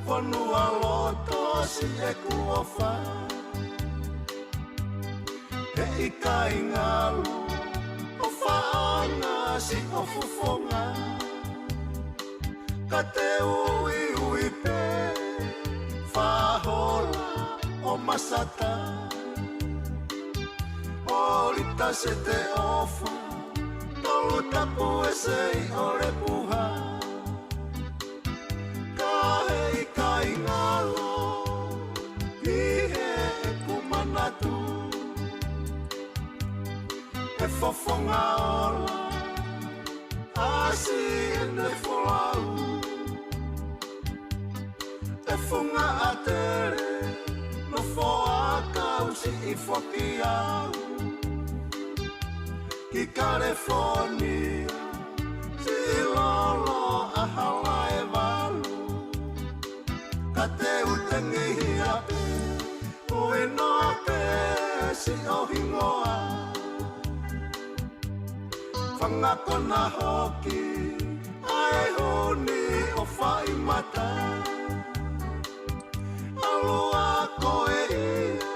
Fonua loto si e kuofa e ika ingalu o faanga si o fufonga ka te ui ui pe fahola o masata o lita se te ofa tolu tapu e sei o le puha Fofonga ola asi ne folau e funga atere no foa kausi I fokiau ki California si lolo ahala e valu ka te utengi hiape ui no pe si o hingoa Fanga kona hoki, ai honi o whai mata Alua koe ia,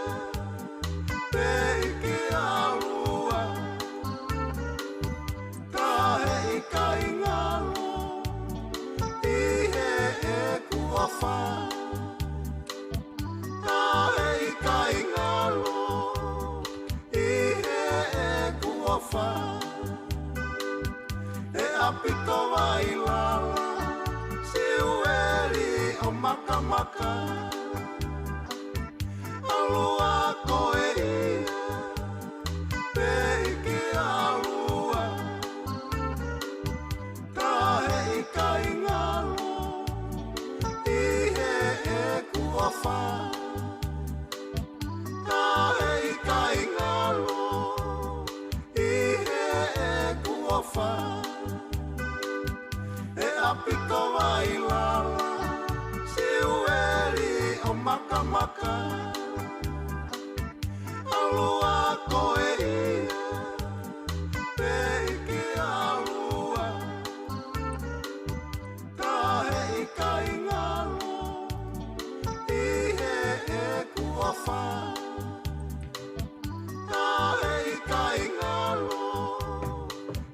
te ike alua Ka he ika ingalo, ihe e kua wha Ka he ika ingalo, ihe e kua wha Apito vai lala, si ueli o maka maka Alua koe ia, pe ike alua Ka he ika ingalo, ihe e kua wha Ka he ika ingalo, ihe e kua wha Apito vai lala, si ueli o maka maka Alua koe ia, pe ike alua Ka he ika ingalo, ihe e kua wha Ka he ika ingalo,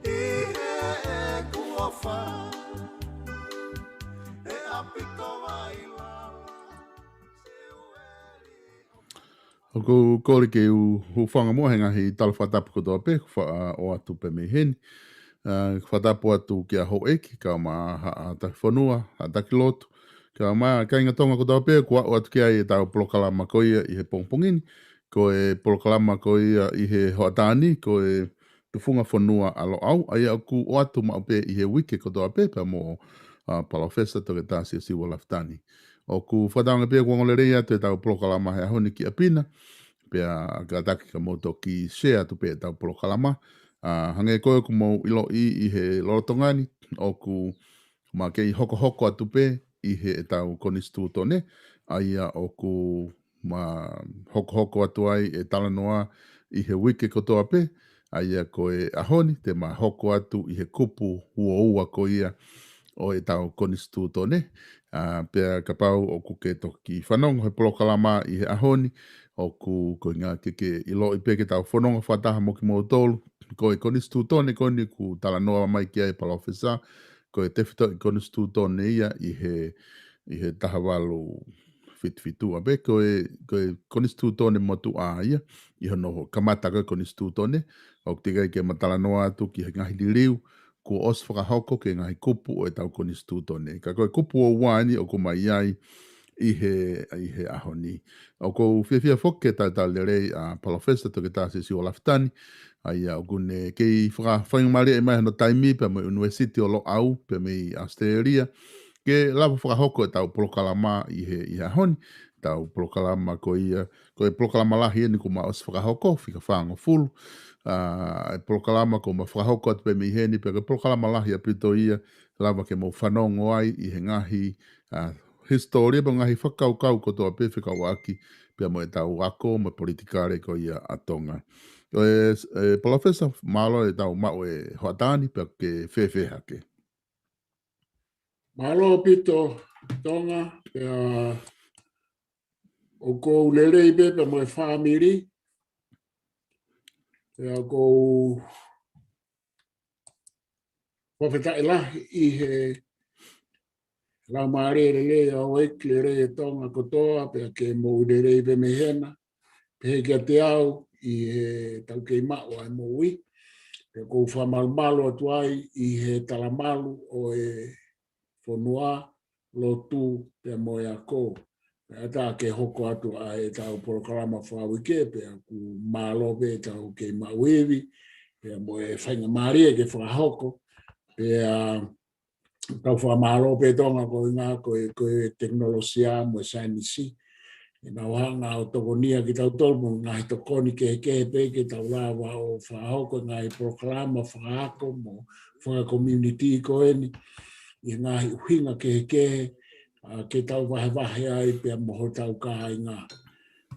ihe e kua wha Ko kore ke u whanga mohenga hi tala whatapu ko toa pe, o atu pe me heni. Whatapu atu ki a ho eki, ka ma ha taki Fonua, ha taki lotu. Ka ma ka inga tonga ko toa pe, kua o atu ki ai e tau polokalama ko ia I he pongpongini, ko e polokalama ko ia I he hoatani, ko e Tufunga Fonua alo au, ai au ku o atu ma pe I he wike ko toa pe, pa mo Palofesa toke tā Siosiua Lafitani. O ku whataunga pia kua ngole reia te tau polokalama hea honi ki apina, pia ka taki ka moto ki share tu pia tau polokalama. Hange koe ku mau ilo I he lorotongani, o ku ma kei hoko hoko atu pe I he tau konistu tone, aia o ku ma hoko hoko atu ai e tala noa I he wike kotoa pe, aia koe ahoni, te ma hoko atu I he kupu ua ua ko ia, o e tau konistu tone. Pea ka pau o ku ke toki whanonga he polokalama I he ahoni, o ku ko ngā ke ilo I peke tau whanonga whataha mo ki mo tolu, ko e konis tūtone koni ku tala noa mai ki ai Palofesa, ko e tewhito I konis tūtone ia I he taha walu fitu a be, ko e konis tūtone mo tu a ia, I hono kamata ko konis tūtone, o tigai ke matala noa atu ki he ngahi liriu, ko os whakahoko ke ngahi kupu o e tau konis tūtone. Ka koe kupu o wani o ko mai ai I he ahoni. O ko whiawhia whoke tau lerei a Palofesa to ke tā Siosiua Lafitani, ai au kune kei whakawhaingumare e mai hano taimi pe mo University o lo au pe me Australia, ke lava whakahoko e tau polokalama I he ahoni, tau polokalama ko e polokalama lahi e ni ko ma os whakahoko, whika whango fulu, e polokalama ko ma whakahoko atu pe mi heni, pe ke polokalama lahi a pito ia, lava ke mo whanongo ai I he ngahi historia, pa ngahi whakaukau ko toa pe whikawaki, pe mo e tau ako, mo politikare ko ia atonga. Palofesa malo e tau mao e hoatani, pe ke whewheha ke. Malo pito tonga o ko lelei be mo family ko whawheta I he la mare lele o eklere tonga kotoa pe ke mo lelei be me hena pe ke te au I he tau kei mao ai mo ui pe ko whamalmalo atu ai I he talamalu o e Fonua lotu pe mo ia ko ata ke hoko atu ai tau polokalama whawike pe ku malo pe tau ke mauiwi pe mo e whainga maria ke whahoko pe tau whamalo pe tonga ko ngā ko e teknolosia mo sainisi e nā wahanga o tokonia ki tau tolmu ngā he tokoni ke pe ke tau lawa o whahoko ngā he polokalama whahako mo whanga community ko eni I ngā uhinga ke tau wahe ai pe moho tau kahai ngā.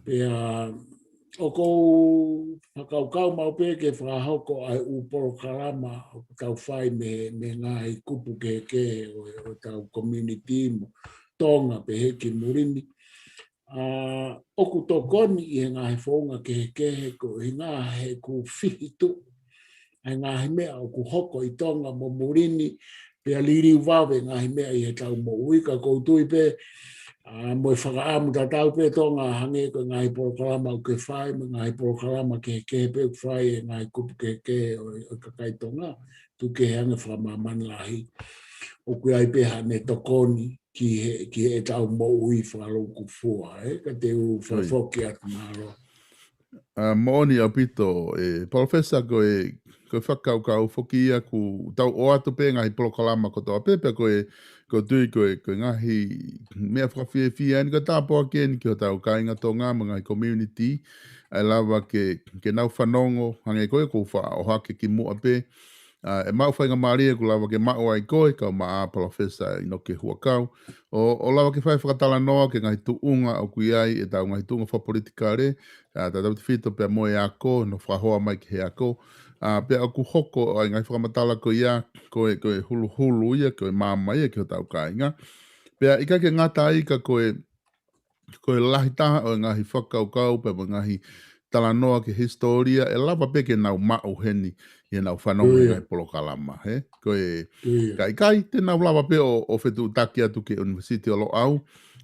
Pe o kou whakaukau mau pe ke whahoko ai u polokalama o tau whai me ngā i kupu ke o tau community mo tonga pe heki murini. Oku tokoni I ngā he whaunga ke ko I ngā he ku whihitu. Ai ngā he mea o ku hoko I tonga mo murini pe aliri wawe ngā he mea I he tau mo uika koutui pe mo e whakaamu tatau pe tonga hange ko ngā he polokalama o ke whai mo ngā he polokalama ke pe whai e ngā he kupu ke o kakai tonga tu ke hange whamamani lahi o kui ai pe hane tokoni ki he tau mo ui whalo kufua ka te u whawhoki atu maro. Moni a pito Palofesa ko whakaukau whokia ku tau o atu pe ngahi polokalama ko toa pepe ko tui ko ngahi mea whakawhiawhia ni ka tāpua ke ni ki o tau kainga tō ngā mga community ai lava ke nau whanongo hange koe ko wha o hake ki mua pe e mau whainga maria ku lava ke mau ai koe ka maa Palofesa ino ke huakau o lava ke whai whakatala noa ke ngahi tuunga o kui ai e tau ngahi tuunga whapolitikare tatau te whito pe moe ako no whahoa mai ki he ako pe aku hoko ai ngai whakamatala ko ia koe hulu ia koe mama ia ki o tau kainga pe ika ke ngata ika koe lahi taha o ngahi whakaukau pe ngahi tala noa ke historia e lava pe ke nau mau heni i nau whanonga ngai polokalama he koe kai te nau lava pe o whetu taki atu ke University o lo au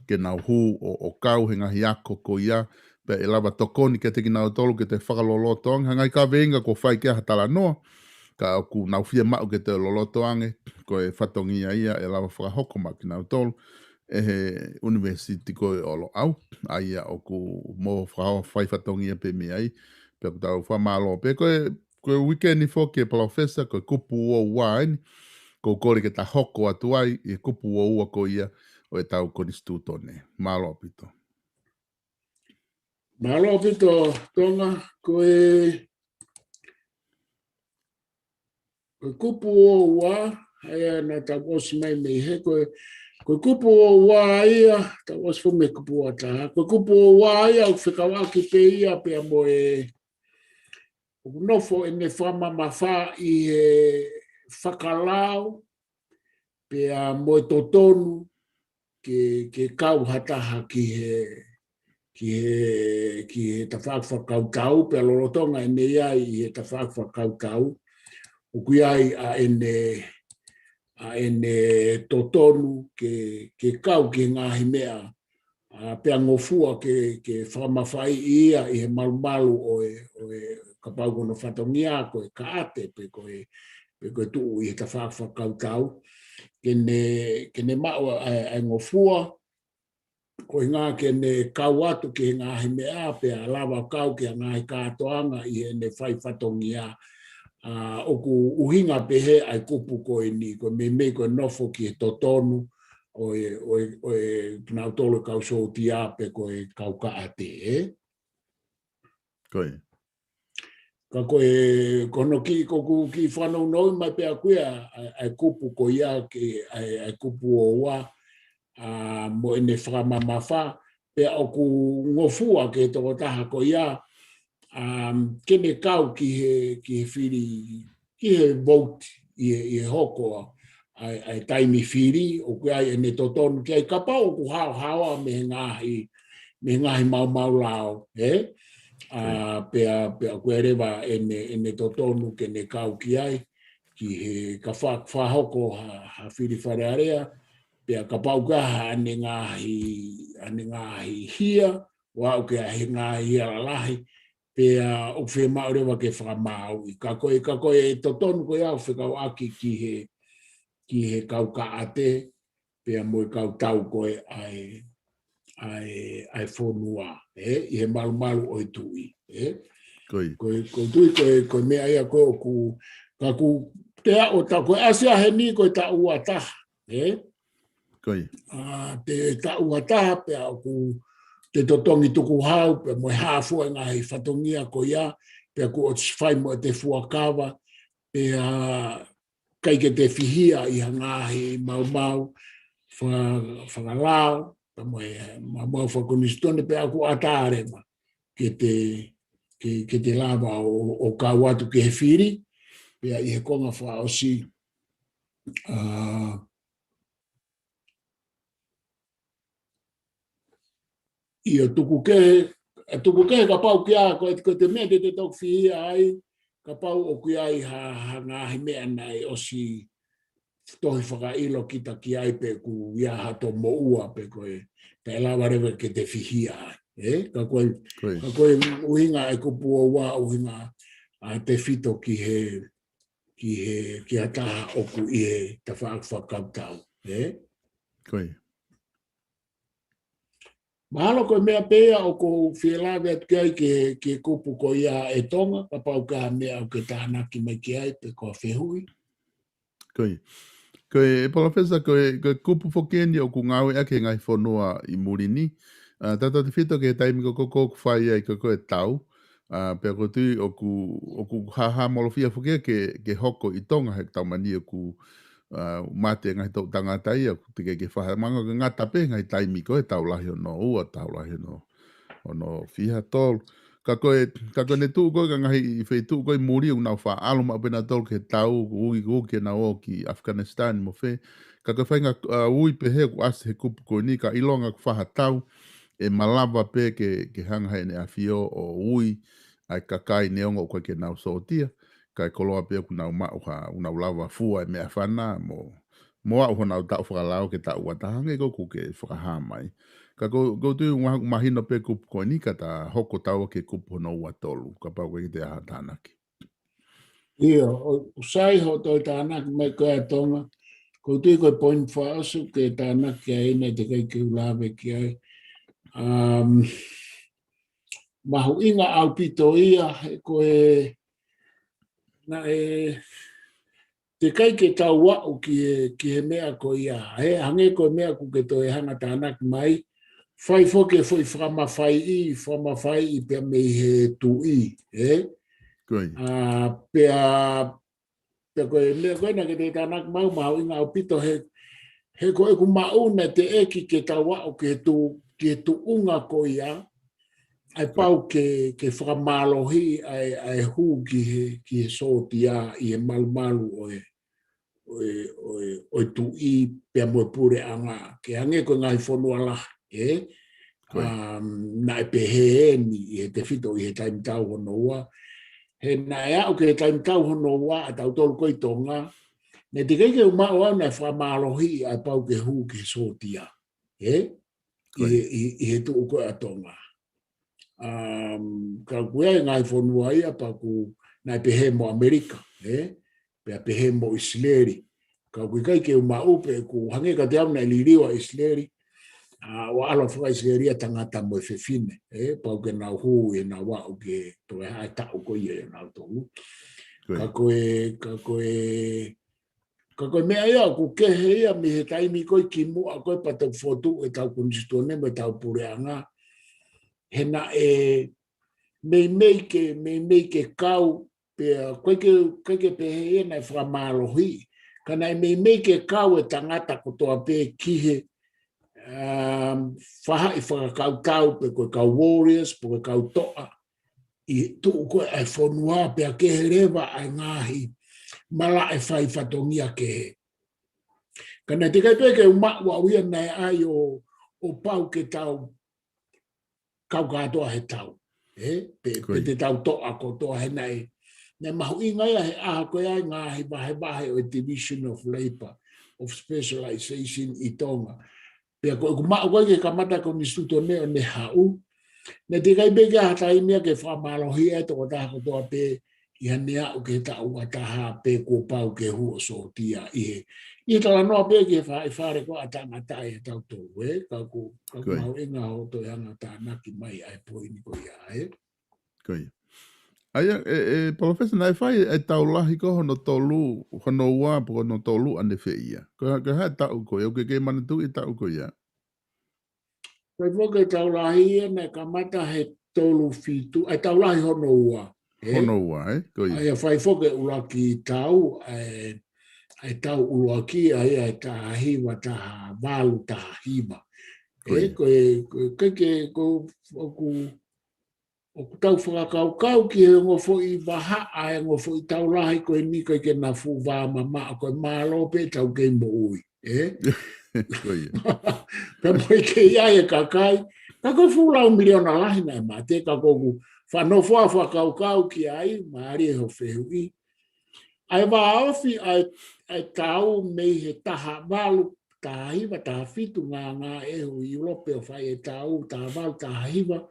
ke nau hu o kau he ngahi ako ko ia pe e lava tokoni ke te ki nau tolu ke te whakalolotoang hangai ka veinga ko whai ke hatala noa ka ku nau fia mau ke te lolotoange ko e whatongia ia e lava whakahoko ma ki nau tolu he University ko e olo au ai o ku mo whai whatongia pe me ai pe ku tau whamalo pe ko weekend ni fo ke Palofesa ko kupu o waini ko kore ke ta hoko atu ai e kupu o ua ko ia o e tau konistutone malo pito. Malo pito tonga ko kupu o ua ai na ta osi mai me he ko kupu o ua ia ta osi fo me kupu o ta ko kupu o ua ia o whikawaki pe ia pe mo o nofo e me whama mawha I whakalau pe mo totonu ke kau hataha ki he tawhakawhakautau, pe lorotonga e nei ai i he tawhakawhakautau, o kui ai a ene totonu ke kau ki ngahi mea, pe ngofua ke whamawhai ia i he malumalu o e kapau kono whatongia ko e kaate pe koe tuu i he tawhakawhakautau, kene maua ai ngofua, ko ngā kene kau atu ki ngahi mea pe a lawa kau ki ngahi kātoanga i ene whai whatongia, oku uhinga pehe ai kupu koe ni, ko me koe nofo ki e totonu, o e nau tolo kau soti ape koe kau kaate, Koe. Ka koe kono koku ki whanau noi mai pea kuia ai kupu ko ia ki ai kupu o wa mo ene whakamamafa pea oku ngofua ke toko taha ko ia kene kau ki he whiri, ki he vote i he hoko ai taimi whiri o kui ai ene totonu ki ai kapa o ku hawa me ngahi mau lao, pea koe rewa ene totonu kene kau ki ai, ki he ka whahoko ha whiri wharearea, pea ka paukaha ane ngahi hia, wa uke a he ngahi hia lahi, pea o whi maurewa ke whakamau. Ka koe totonu koe au whikau aki ki he kau kaate, pea moe kau tau koe ai Fonua, i he malu o i tui. Koe tui koe mea ia koe oku, ka ku tea o ta koe asia he ni koe ta ua taha. Te ta ua taha pea oku te totongi tuku hau, pea moe hafua ngahi whatongia ko ia, pea ku o whai mo te fuakawa, pea kaike te whihia i ngahi mau, whakalao, mau whakonistone pe aku atarema ke te lava o kawatu ke he whiri, pea i he konga whaosi i o tuku kehe ka pau kia ko te mea te tau whihia ai, ka pau o kia ai ha ngahi mea nei osi tohi whakailo kita ki ai pe ku ia hato mo ua pe koe te lawa rewe ke te whihia ai. Ka koe uhinga e kupu o wā uhinga te whito ki ataha oku i he ta whakautau. Koe. Mahalo koe mea pēa o ko whielawe atu ki ai ke kupu ko ia e tonga, ka pau ka mea o ke tānaki mai ki ai pe ko whehui. Koe. Koe Palofesa, koe kupu whokeni o ku ngawe ake ngai whanua i Murini. Tata te whito ke taimi ko koko whai ai ko koe tau. Pea ko tui o ku haha molofia whokia ke hoko i tonga he taumani o ku mate ngai tau tangatai o ku tike ke whaha. Manga ke ngata pe ngai taimi koe tau lahi o no ua tau lahi o no whiha tolu. Ka koe ne tuu koe ka ngahi i whai tuu koe muri o nau wha aluma pena tolu ke tau ui ke na o ki Afghanistan mo whe. Ka koe whainga ui pe he ku ase he kupu koe ni ka ilonga ku whaha tau e malava pe ke hanga hei ne awhio o ui ai kakai neonga o koe ke nau sotia. Ka koloa pe ku nau nau lava fua e mea whana mo au nau tau whakalau ke tau watahange ko ku ke whakahamai. Ka ko tu mahino pe kupu ko ni kata hoko tau ke kupu no ua tolu. Ka pau ke te aha tānaki. Ia, o sai ho toi tānaki mai koe a tonga. Ko tui koe point whaasu ke tānaki a ina te kai ki ulawe ki ai. Mahu inga au pito ia koe na te kai ke tau wau ki he mea ko ia. Hange koe mea ku ke toi hanga tānaki mai. Whai whoke foi whamawhai i pia me he tui. Pea koe mea koe na ke te tānak mau inga au pito he koe ku mauna te eki ke tau wao ke tu unga ko ia. Ai pau ke whakamalohi ai hu ki he sotia i he malu o tu I pe mo pure anga ke ange ko ngai fonua la na pe he ni te fito I time tau hono wa he na ya o ke time tau hono wa tau tol ko I tonga ne te ke ma o na fa malohi a pau ke hu ke sotia I he tu ko atonga ka kuia ngai fonua ia pa ku na pe he mo Amerika pe he mo Isleri ka kui kai ke uma upe ku hange ka te amna liriwa Isleri wa ala fo Isleri tangata mo fefine pa ke na hu e na wa o ke to ha ta ko ye na to ka koe mea ia ku ke he ia mi he taimi koi ki mu a koe pa tau fotu e tau kunistone me tau pureanga he na mei ke kau pe koe ke pe he na fra malohi kana mei ke kau e tangata ko toa pe kihe faha I whakakau tau pe koe kau warriors pe koe kau toa I tu koe ai fonua pe a ke he rewa ai ngahi mala e whai whatongia ke he kana te kai pe ke uma wa uia nei ai o pau ke tau kau katoa he tau pe te tau toa ko toa he nei ne mahu inga ia he aha koe ai ngahi bahe o Division of Labor of Specialization I Tonga pe ko kuma ko ke kamata ko instituto ne ne hau ne te kai be ke hata I mea ke whamalohi e toko taha ko toa pe I hanea o ke ta ua taha pe ko pau ke hu o sotia I tala noa pe ke whaare ko atanga tae tau tō ka mau inga ho to yanga ta naki mai ai poini ko ia Koi. Aia, Palofesa, nai whai e tau lahi ko hono tolu, hono ua po hono tolu ane whea. Ko hae tau ko, au ke mana tu I tau ko ia. Koe whoke tau lahi e me kamata he tolu fitu, ai tau lahi hono ua. Hono ua, Koi. Ai whai whoke ulaki tau, ai tau ulaki, ai taha hiwa, taha walu, taha hiwa. Koe o tau whakakau ki he ngofo I waha ai ngofo I tau lahi koe ni koe ke na fu wā mama koe mālo pe tau ke mo ui. Pe moi ke ia e kakai, ka koe fulau miliona lahi nai ma te ka koku whanofua whakakau ki ai, maari e ho whehui. Ai wā ofi ai tau mei he taha walu, taha hiwa, taha fitu ngā e ho I Urope o whai e tau, taha walu, taha hiwa,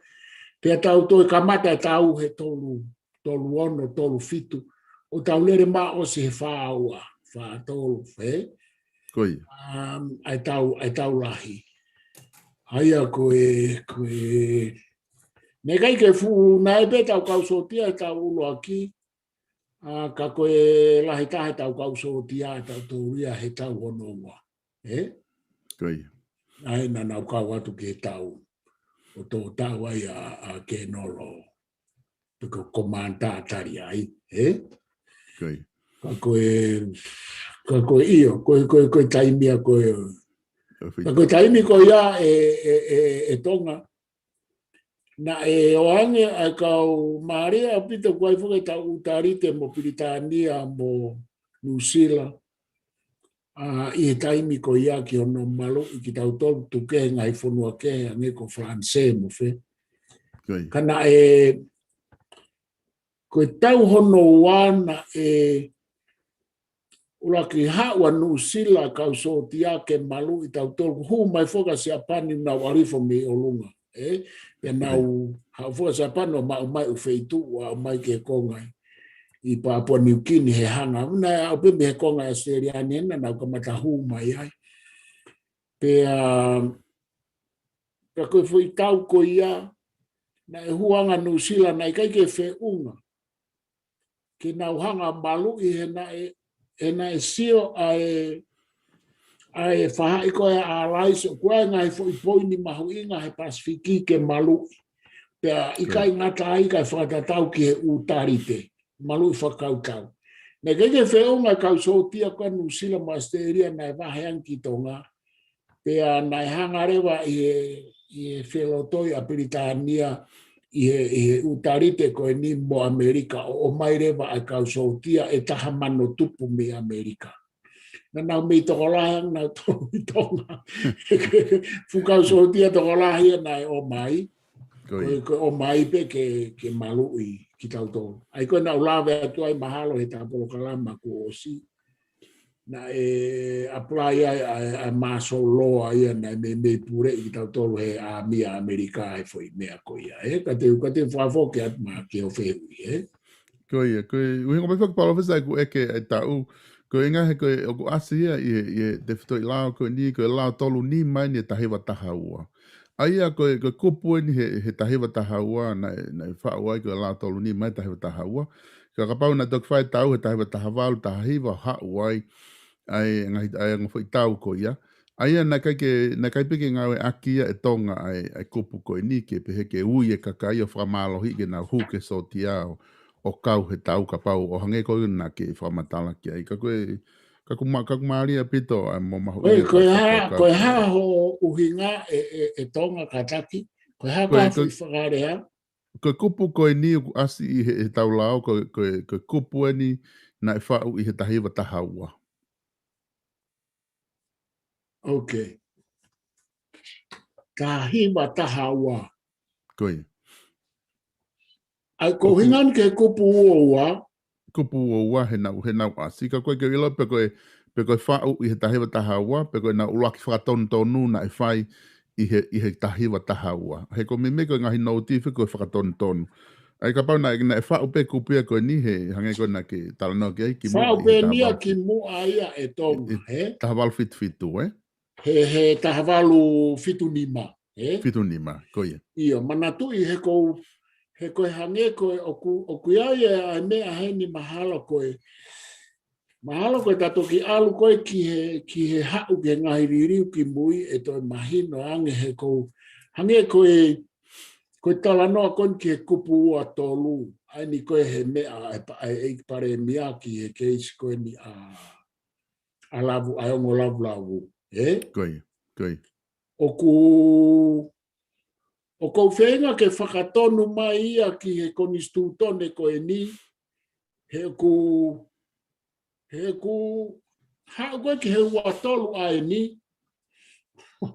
Pea tau toi kamata e tau he tolu ono, tolu fitu. O tau lere ma o se he whaua, wha tolu, Koi. Ai tau lahi. Haia koe, ne kai ke fu na e pe tau kausotia e tau ulo aki, ka koe lahi tahe tau kausotia e tau tauria he tau ono ua. Koi. Ai na nau kau atu ke tau. O tō tau ai a ke nolo piko komanta atari ai, Koi. Ka koe io, koe taimia koe, ka koe taimi koe ia e tonga, na e oange ai kau maarea apita koe fuke tau utarite mo Piritania mo New Zealand, I taimi ko ia ki ono malo I ki tau tolu tuke ngai fonua ke nge ko France mo fe. Kana ko tau hono wana ula ki hawa New Zealand kau so tia ke malo I tau tolu hu mai foka se apani na warifo me olunga. Pe nau ha foka se apani mai u feitu wa mai ke kongai. I Papua New Guinea he hanga. Una au pimbe he konga Australia nena na kamata hu mai ai. Pea koe fui tau ko ia na e huanga New Zealand na I kai ke whe unga. Ke nau hanga malu I he na e sio ai whaha I koe a laiso. Koe ngai fui poini mahu inga he Pasifiki ke malu. Pea I kai ngata ai kai whakatatau ki he utarite. Malu I whakautau. Ne keke wheunga kau sotia koe New Zealand ma Australia nai waheang ki tonga. Pea nai hangarewa I he whelotoi a Piritania I he utarite koe ni mo Amerika o mai rewa ai kau sotia e taha mano tupu me Amerika. na nau me toko lahi na tō i tonga. Fukau so tia toko lahi na o mai. Ko o mai pe ke malu i ki tau tō. Ai koe na ulawe atu ai mahalo he tāpolo kalama ko o si. Na apply ai maso loa ia na me pure i tau tō he a mia Amerika e foi mea ko ia. Ka te whafoke atu ma ke o whehui. Koe, uhinga mai whaka Palofesa ku eke e tau. Ko inga he koe o ku asi ia i te whito i lao koe ni, koe lao tolu ni mai ni e tahewa taha ua. Aia koe kupu ni he tahewa taha ua na whao ai koe lao tolu ni mai tahewa taha ua. Ka kapau na tok whae tau he tahewa taha walu taha hiwa hao ai ai ngawhi tau ko ia. Aia na kai peke ngawe akia e tonga ai kupu koe ni ke pehe ke ui e kakai o whamalohi ke na huke so tiao. O kau he tau ka pau o hange ko na ke whamatala ki ai. Ka ku maari a pito a mo mahu i. Koe ha ho uhinga e tonga kataki. Koe ha ka fu i whakare ha. Koe kupu koe ni u asi i he tau lao. Koe kupu e ni na e whau i he tahiwa tahaua. Ok. Tahiwa tahaua. Koe. Ai ko hingan ke kupu ua. Kupu ua he nau asi. Ka koe ke ilo pe koe whau i he tahiwa tahaua. Pe koe na ulaki whakatonu na e whai i he tahiwa tahaua. He ko me koe ngahi nou tiwhi koe whakatonu. Ai ka pau na e whau pe kupia koe ni he hange koe na ke talanoa ki ai ki mua. Whau pe nia ki mua ia e tonga. Tahawalu fitu, He tahawalu fitu nima. Fitu nima, koe. Ia, manatu i he koe hange koe o kuiai e mea heni mahalo koe. Mahalo koe tato ki alu koe ki he hau ke ngahi ririu ki mui e toi mahino ange he koe. Hange koe talanoa koe ki he kupu ua tolu. Aini koe he mea e pare mia ki he keisi koe ni a lavu, a ongo lavu. Koe. O kou whenga ke whakatonu mai ia ki he konistu tone koe ni, he ku hao koe ki he ua tolu ai ni, o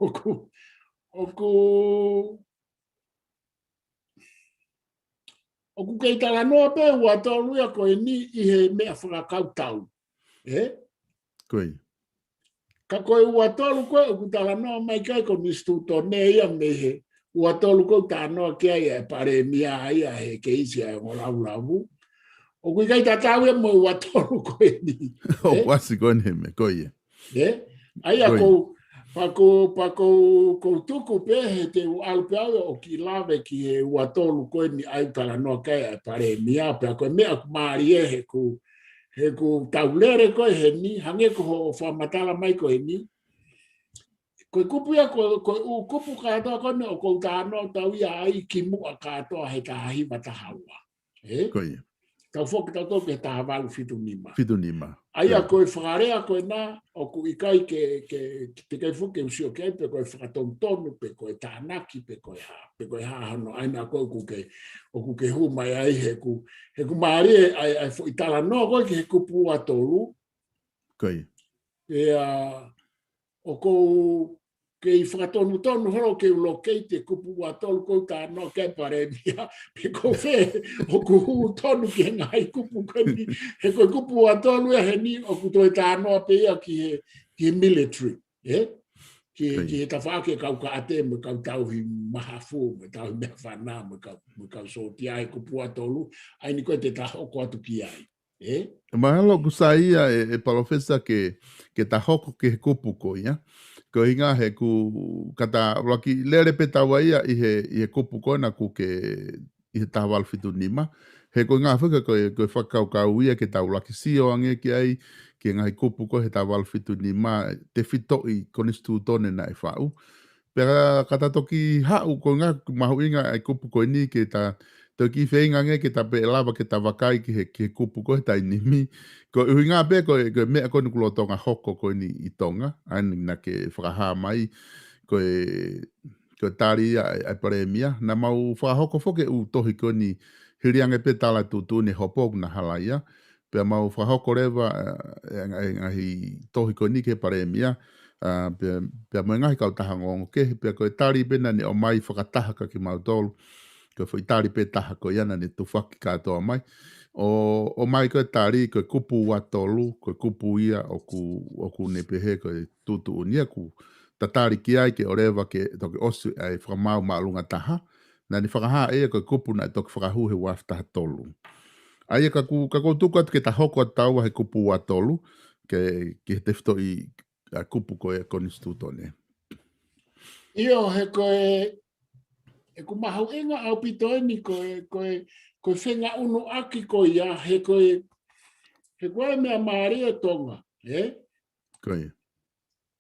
ku kei tala noa pe ua tolu ia koe ni i he mea whakakau tau. Koe. Ka koe ua tolu koe o ku tala noa mai kai konistu tone ia me he ua tolu koe tānoa kia ia e pare mia ia he keisi ai o lavu. O kui kai tātau e mo ua tolu koe ni. O wasi koe ni me, koe. Aia kou kou tuku pe he te alpe au o ki lave ki he ua tolu koe ni ai tala noa kai e pare mia pe a koe mea kumari e he ku taulere koe he ni, hange ko ho whamatala mai koe ni. Koe kupu ia, koe kupu katoa kone o kou tānoa tau ia ai ki mua katoa he tahiwa tahaua. Koe. Tau whoki tau tau ke tahawalu fitu nima. Fitu nima. Aia koe whakarea koe nā, o ku ikai ke te kei whuke usio kei, pe koe whakatontonu, pe koe tānaki, pe koe hahano, aina koe o ku ke hu mai ai he ku maari ai i tala noa koe ki he kupu ua tolu. Koe. O kou kei whakatonu horo ke ulo kei te kupu ua tolu kou tānoa kei pare mia, pe kou whe o ku hu tonu ki ngai kupu koe ni, he koe kupu ua tolu he ni o ku toi tānoa pe ia ki he military, ki he tawhake kau ka ate me kau tauhi mahafu, me tauhi mea whanā, me kau sotia he kupu ua tolu, aini koe te tahoko atu ki ai. Mahalo ku sa ia e Palofesa ke tahoko ke kupu ko ia. Ko hinga he ku kata laki lere pe tawa ia i he kupu ko na ku ke i he tahawal fitu nima. He ko ngā whaka ko whakau kau ia ke tau laki sio ange ki ai ke ngā he kupu ko he tahawal fitu nima te fito i konistu tone na e whau. Pera kata toki hau ko ngā mahu inga e kupu ko ni ke ta toki whenga nge ke ta pe lava ke ta wakai ki he kupu ko he ta inimi. Ko ui ngā pe ko mea ko nukulo tonga hoko ko ni i tonga. Ani na ke whakaha mai ko tari ai pare mia. Na mau whakahoko whoke u tohi ko ni hiriange pe tala tutu ni hopok na halaia. pia mau whahoko rewa ngahi tohi ko nike pare mia, pia mo ngahi kau taha ngongo ke, pia koe tari bena ni o mai whakatahaka ki mau tolu, koe fo itari pe taha ko iana ni tufaki katoa mai, o mai koe tari koe kupu wa tolu, koe kupu ia o ku nepehe koe tutu unia ku tatari ki ai ke o rewa ke toke osu ai whakamau maalunga taha, na ni whakaha ea koe kupu na toke whakahuhe waftaha tolu. Aia ka tuku atu ke ta hoko atau he kupu wa tolu ke te whito i kupu koe konistu tone. Io he ku mahu inga au pitoeni koe whenga unu aki koe ia he koe mea Maria tonga. Koe.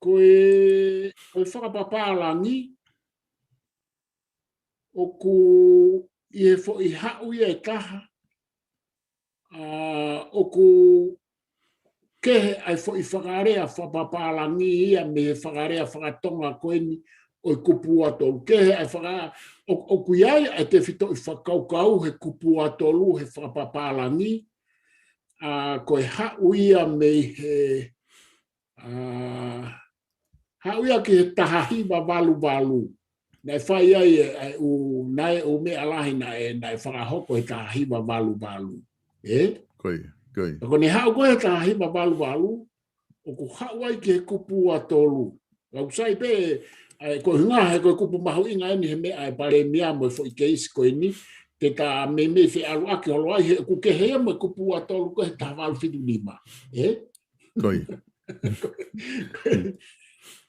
Koe whakapapālangi o ku i he fo i hau ia e taha. O ku kehe ai fo i whakarea whapapālangi ia me he whakarea whakatonga koeni o i kupu atolu. Kehe ai whakarea o ku iai ai te whito i whakaukau he kupu atolu he whapapālangi. Koe hau ia me he hau ia ki he tahahiwa walu. Nai whai ai nai o me alahi nai whakahoko he tahahiwa walu. Koe. Ko ne hau koe tahahiwa walu, o ku hau ai ki he kupu atolu. Au sai pe, ko hinga he koe kupu mahu inga ni he mea e pare mea mo fo i keisi koe ni, te ka me whi alu aki holo ai, ku ke hea mo kupu atolu koe he tahawalu whitu lima. Koe.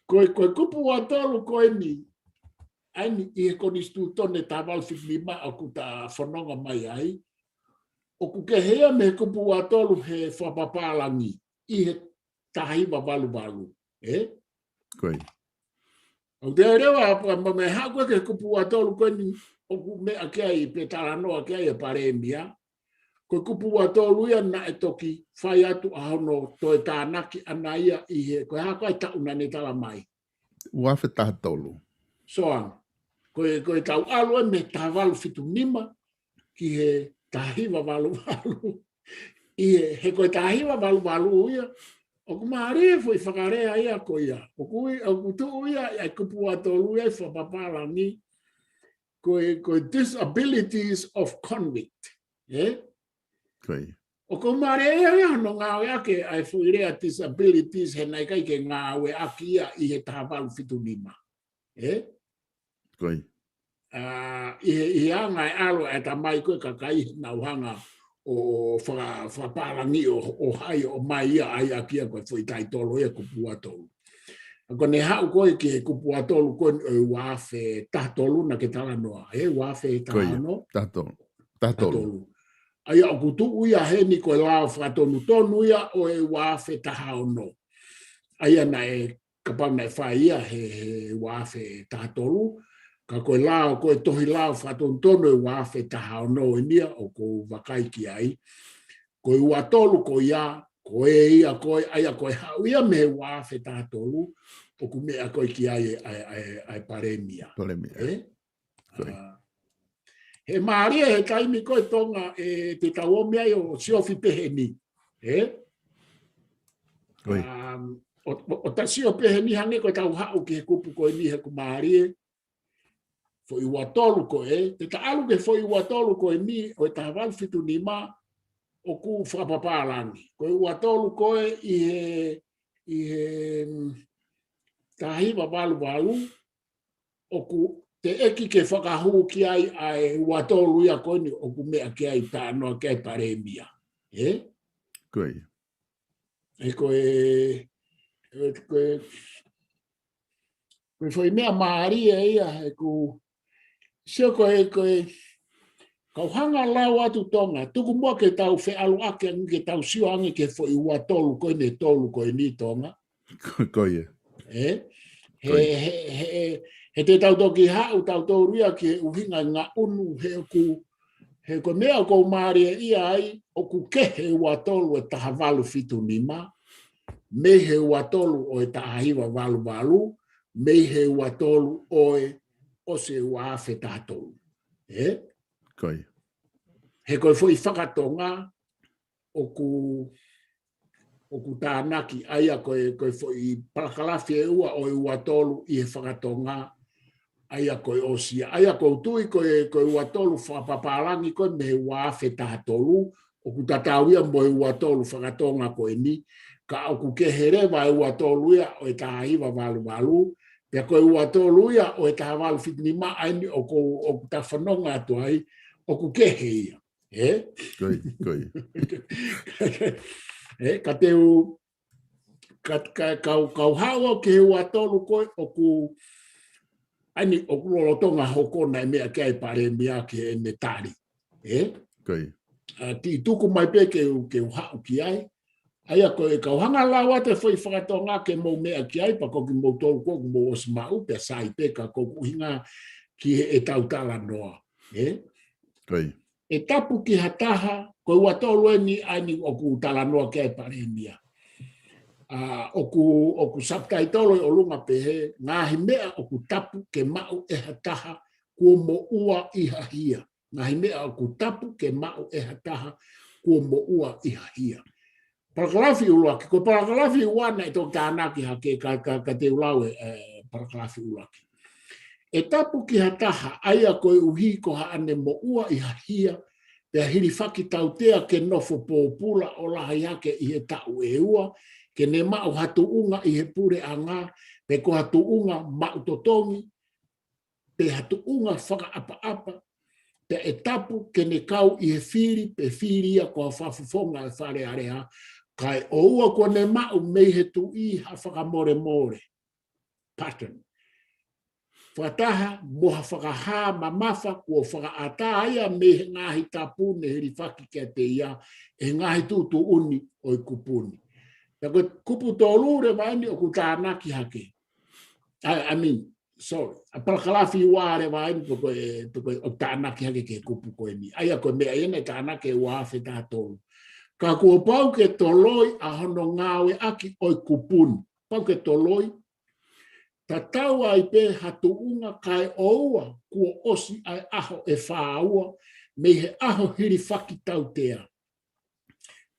Koe kupu atolu koe ni, aini i he konistu tone tahawalu whitu lima o ku ta whanonga mai ai, o ku ke hea me kupu atolu he whapapālangi i he tahiwa walu. Koe. O te rewa, me hako ke kupu atolu koe ni, o ku mea kia i pe taranoa kia i a paremia, koe kupu atolu ia na e toki whai atu ahono toi tānaki ana ia i he, koe hako ai tauna ne tala mai. Uawhe taha tolu. Soang, koe tau alue me tahawalu whitu nima ki he tahiwa walu. He koe tahiwa walu ia, o ku maare foi whakarea ia ko ia. O ku tuu ia ai kupu atolu ia whapapālangi koe disabilities of convict. Koe. O ku maare ia no ngāwe ake ai fuirea disabilities he nai kai ke ngāwe aki ia i he tahawalu whitu nima. Koe. I anga e alo e tamai koe kakai na uhanga o whapālangi o hai o mai ia ai akia koe fwoi tai tolo ia kupu atolu. Ko ne hau koe ke kupu atolu koe wāwhe tatolu na ke tala noa. Wāwhe tahano? Tatolu. Ai o kutu uia he ni koe lao whakatonu tonu ia o wāwhe tahao no. Ai ana e kapau nei whai ia he wāwhe tatolu. Ka koe lao, koe tohi lao whatontono e wāwhe tahao no e nia o ko wakai ki ai. Koe ua tolu ko ia, koe ia, aia koe hau ia me wāwhe tātolu, o ku mea koe ki ai paremia. He maaria he kaimi koe tonga e te tau mea o siofi peheni. O ta sio peheni hange koe tau hau ki he kupu koe ni he ku maaria. Fo i watolu ko te taalu ke fo i watolu ko ni o tahawalu whitu nima o ku whapapālangi. Ko i watolu ko i he tahiwa walu o ku te eki ke whakahu ki ai watolu ia ko ni o ku mea ki ai tānoa ki ai paremia. Koe. Koe fo i mea maaria ia e ku sio koe kau hanga lau atu tonga, tuku mua ke tau whe alu ake angi ke tau sio angi ke fo i ua tolu koe ne tolu koe ni tonga. Koe. He te tau toki hau tau tau ria ke uhinga ngā unu he koe mea kou maaria ia ai o ku kehe ua tolu e taha walu whitu nima, me he ua tolu o e taha hiwa walu, me he ua tolu o se ua awhe tātou. Koe. He koe fo i whakatonga, o ku tānaki aia koe i palakalafi e ua o ua tolu i he whakatonga aia koe osia. Aia koe tui koe ua tolu whakapapalangi koe me he wāwhe taha tolu o ku tatauia mo he ua tolu whakatonga koe ni ka o ku keherewa e ua tolu ia o e taha iwa walu. Pea koe ua tolu ia o e taha walu fitni maa aini o ku ta whanonga atu ai o ku kehe ia. Koi. Ka teu kau hawa ke ua tolu koe o ku ani o ku lolotonga hokona e mea kia e pare mea ke e netari. Koi. Ti tuku mai pe ke hau ki ai. Aia koe kau hanga lawa te foi whakatonga ke mou mea ki ai pa ko ki mou tolu ko mou os mau pe sai pe ka ko hinga ki e tautala noa. Koi. E tapu ki hataha koe ua tolu e ni ani o ku tala noa kia e pare mea. O ku saptai tolo o lunga pehe, ngahi mea o ku tapu ke mau e hataha kua mo ua iha hia. Ngahi mea o ku tapu ke mau e hataha kua mo ua iha hia. Parakalafi ulaki, ko parakalafi wana e tō tānaki hake ka te ulawe parakalafi ulaki. E tapu ki hataha aia koe uhi ko haane mo ua iha hia, pea hiri whaki tautea ke nofo pōpula o laha yake i he tau e ua, ke ne mau hatu unga i he pure a ngā, pe ko hatu unga mau totongi, pe hatu unga whaka apa, pe e tapu ke ne kau i he whiri, pe whiria ko whafufonga e whare area, kai o ua ko ne mau mei he tu i ha whaka more, pattern. Whataha moha whakaha mamafa kua whakaata aia me he ngahi tapu ne hiri whaki kia te ia, e ngahi tutu uni o i kupuni. Tako kupu tolu re waini o ku tānaki hake. I mean, sorry. A parakalafi ua re waini toko o tānaki hake ke kupu koe ni. Aia koe mea ene tānaki e wāwhe tā tolu. Ka kua pau ke toloi a hono ngawe aki o i kupuni. Pau ke toloi. Ta tau ai pe hatu unga kai oua kua osi ai aho e whāua me he aho hiri whaki tau tea.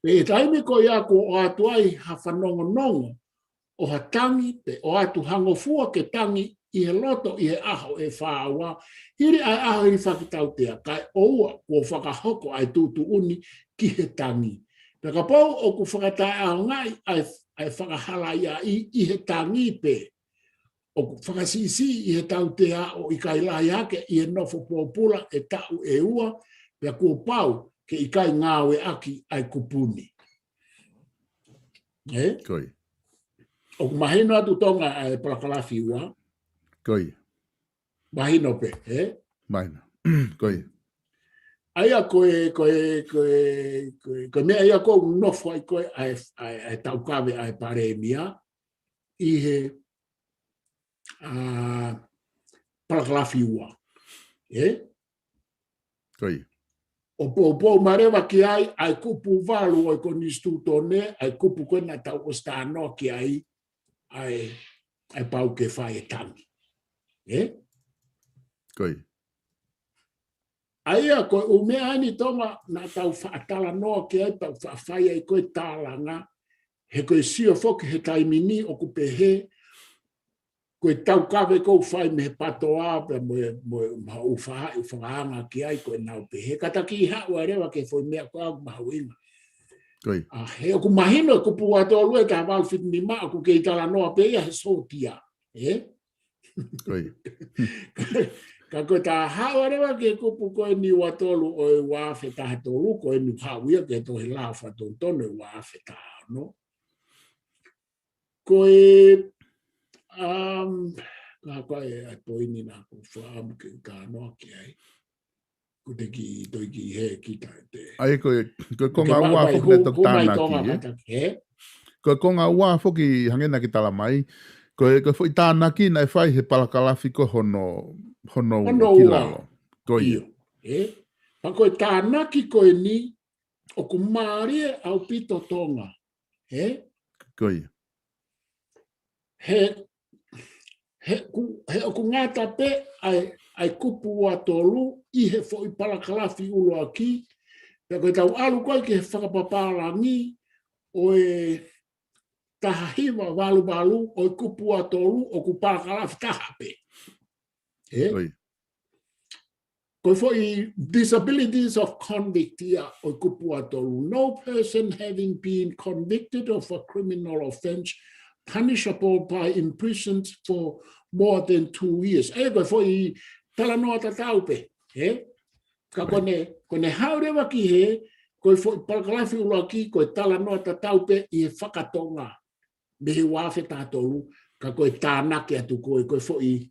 Pe e taime ko ia ko o atu ai ha whanongonongo o ha tangi pe o atu hangofua ke tangi i he loto i he aho e whāua hiri ai aho hiri whakitau tea kai oua ko whakahoko ai tutu uni ki he tangi. Pe ka pau o ku whakatai aho ngai ai whakahala ia i he tangi pe o ku whakasisi i he tau tea o i kai lai hake i he nofo pōpula e tau e ua pe kua pau ke i kai ngāwe aki ai kupuni. Koi. O ku mahino atu tonga ai parakalafi ua. Koi. Mahino pe, Mahino. Koi. Aia koe mea ia koe nofo ai koe ai taukawe ai paremia i he parakalafi ua. Koi. O po marewa ki ai kupu walu o ko nistu tone ai kupu ko na tau ostano ki ai pau ke fai tangi. Koi. Ai ko o me ani tonga na tau fatala no ki ai pau fai ai ko talanga he ko sio foki he taimini o ku pehe ko tau kawe ko fai me patoa pe mo u faanga ki ai ko na pehe kata ki ha o rewa ke foi me ko ma winga. Koi. He ku mahino ku pua to lue ka val fit ni ma ku ke tala no pe ya so tia. Koi. Ka ko ta ha o rewa ke ku pu ko ni wa tolu o wa fe ta tolu ko ni ha wi ke to la fa to no wa fe ta no. Ko ka e poini na ku fam ke ka no ki ai ku te ki to ki he ki ta te Ai ko konga ua foki le tok tānaki. Ko konga ua foki hangena ki tala mai. Ko foi tānaki na fai he palakalafi ko hono kilalo. Ko ia. Pa ko tānaki ko ni o ku marie au pito tonga. Ko ia. He o ku ngata pe ai kupu wa tolu i he foi palakalafi ulo aki Pea koe tau alu koe ke whakapaparangi o e tahahiwa walu o e kupu atolu o kupakalafi tahape. Koe fo I disabilities of convict ia o e kupu atolu. No person having been convicted of a criminal offense punishable by imprisonment for more than 2 years. E koe fo I talanoa tataupe. Ka kone haurewa ki he, koe fo I palakalafi uloa ki, koe talanoa tataupe I he whakatonga. Me he wafe tātolu, ka koe tānake atu koe fo I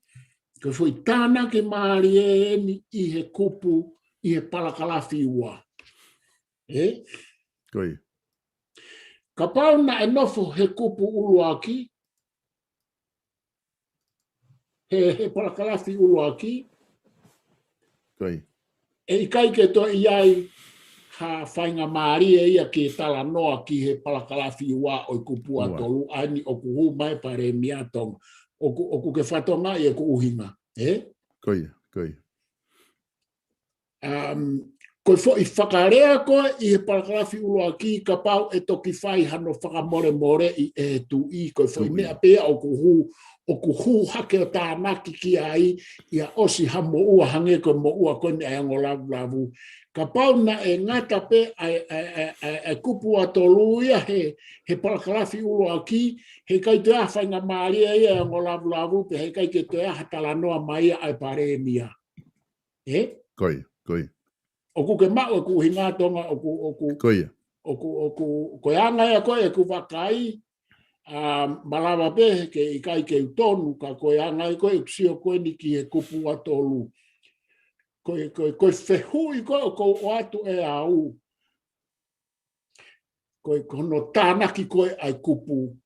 tānake maari e ni I he kupu, I he palakalafi ua. Ka pauna e nofo he kupu uloa ki, he palakalafi uloa ki, e I kaike to iai ha whainga maari e ia ke tala noa ki he palakalafi ua o I kupu atolu, ani o kuhu mai pare miatong, o ke whatonga I e ku uhinga. Koe fo I whakarea koe I he palakalafi uloa ki ka pau e toki whai hano whakamore I e tu I koe fo I mea pea o kuhu hake o tānaki ki ai ia osi hamo ua hange koe mo ua koe ni ayango lavu. Ka pau na e ngata pe ai kupu atolu ia he palakalafi uloa ki he kai te awhainga maari e ia ayango lavu pe he kai ke te ahatala noa mai ai pare mia. O ku ke mau e ku hinga tonga o ku anga e koe e ku wakai malawa pe ke I kai ke utonu ka koe anga e koe sio koe ni ki he kupu atolu. Koe whehui koe o kou atu e au. Koe kono tānaki koe ai kupu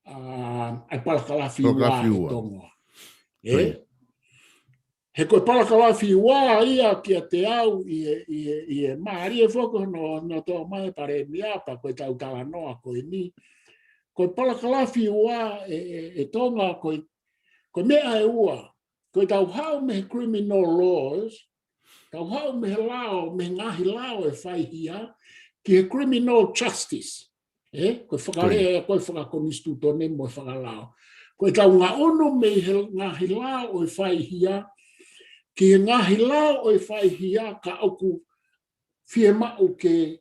ai palakalafi ua e tonga. He koe palakalafi ua ia ki a te au I e maari e whoko no tō mai pare miapa koe tau tala noa koe ni. Koe palakalafi ua e tonga koe mea e ua. Koe tau hau me criminal laws, tau hau me he lao, me ngahi lao e whaihia ki he criminal justice. Koe whakarea koe whakakonistu tone mo whakalao. Koe tau ngā ono me he ngahi lao e whaihia ki he ngahi lao e whaihia ka oku fie mau ke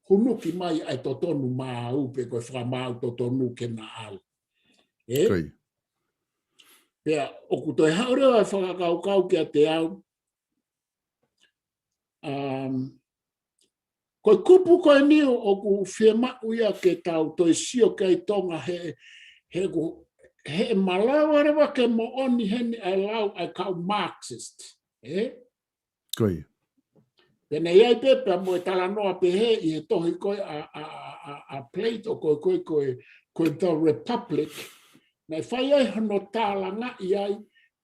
hunuki mai ai totonu mau pe koe whakamau totonu ke na au. Pea, oku toi haureo ai whakakaukau ki a te au. Koe kupu koe niu oku fie mau ia ke tau toi sio kei tonga he malawa rewa ke mo oni heni ai lau ai kau Marxist. Pena iai pepe mo e tala noa pe he I he tohi koe a plate o koe the Republic. Nei whai ai hano tala nga iai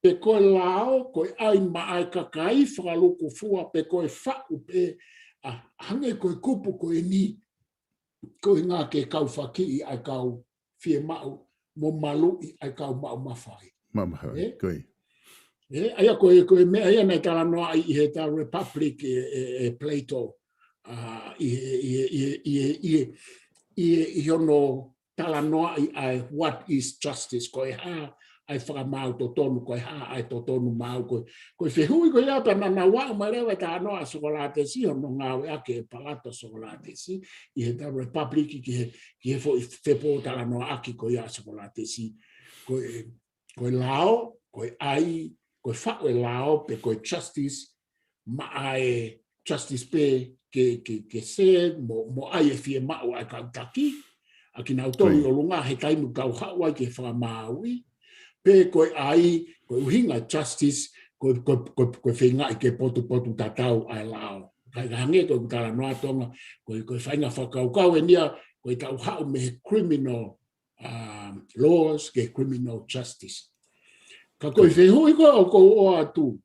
pe koe lao koe ai maai kakai whakaluku fua pe koe whau pe hange koe kupu koe ni koe ngā ke kau whaki ai kau fie mau mo malu ai kau mau mawhai. Aia koe mea ia nei tala noa I he ta Republic e Plato I hono tala noa ai what is justice koe ha ai whakamau to tonu koe ha ai to tonu mau koe whehui koe ata na wau marewa ta noa sokolate si hono ngau ake e palato sokolate si I he ta Republic ki he whepo tala noa aki koe a sokolate si koe lao koe ai koe whau e lao pe koe justice ma ai justice pe ke se mo ai e fie mau ai kau taki a ki nau tolu o lunga he taimu kau hau ai ke whakamaui pe koe ai koe uhinga justice koe whenga I ke potu tatau ai lao kai hange koe kutala noa tonga koe whainga whakaukau e nia koe tau hau me criminal laws ke criminal justice. Ka koe whehui koe o kou o atu.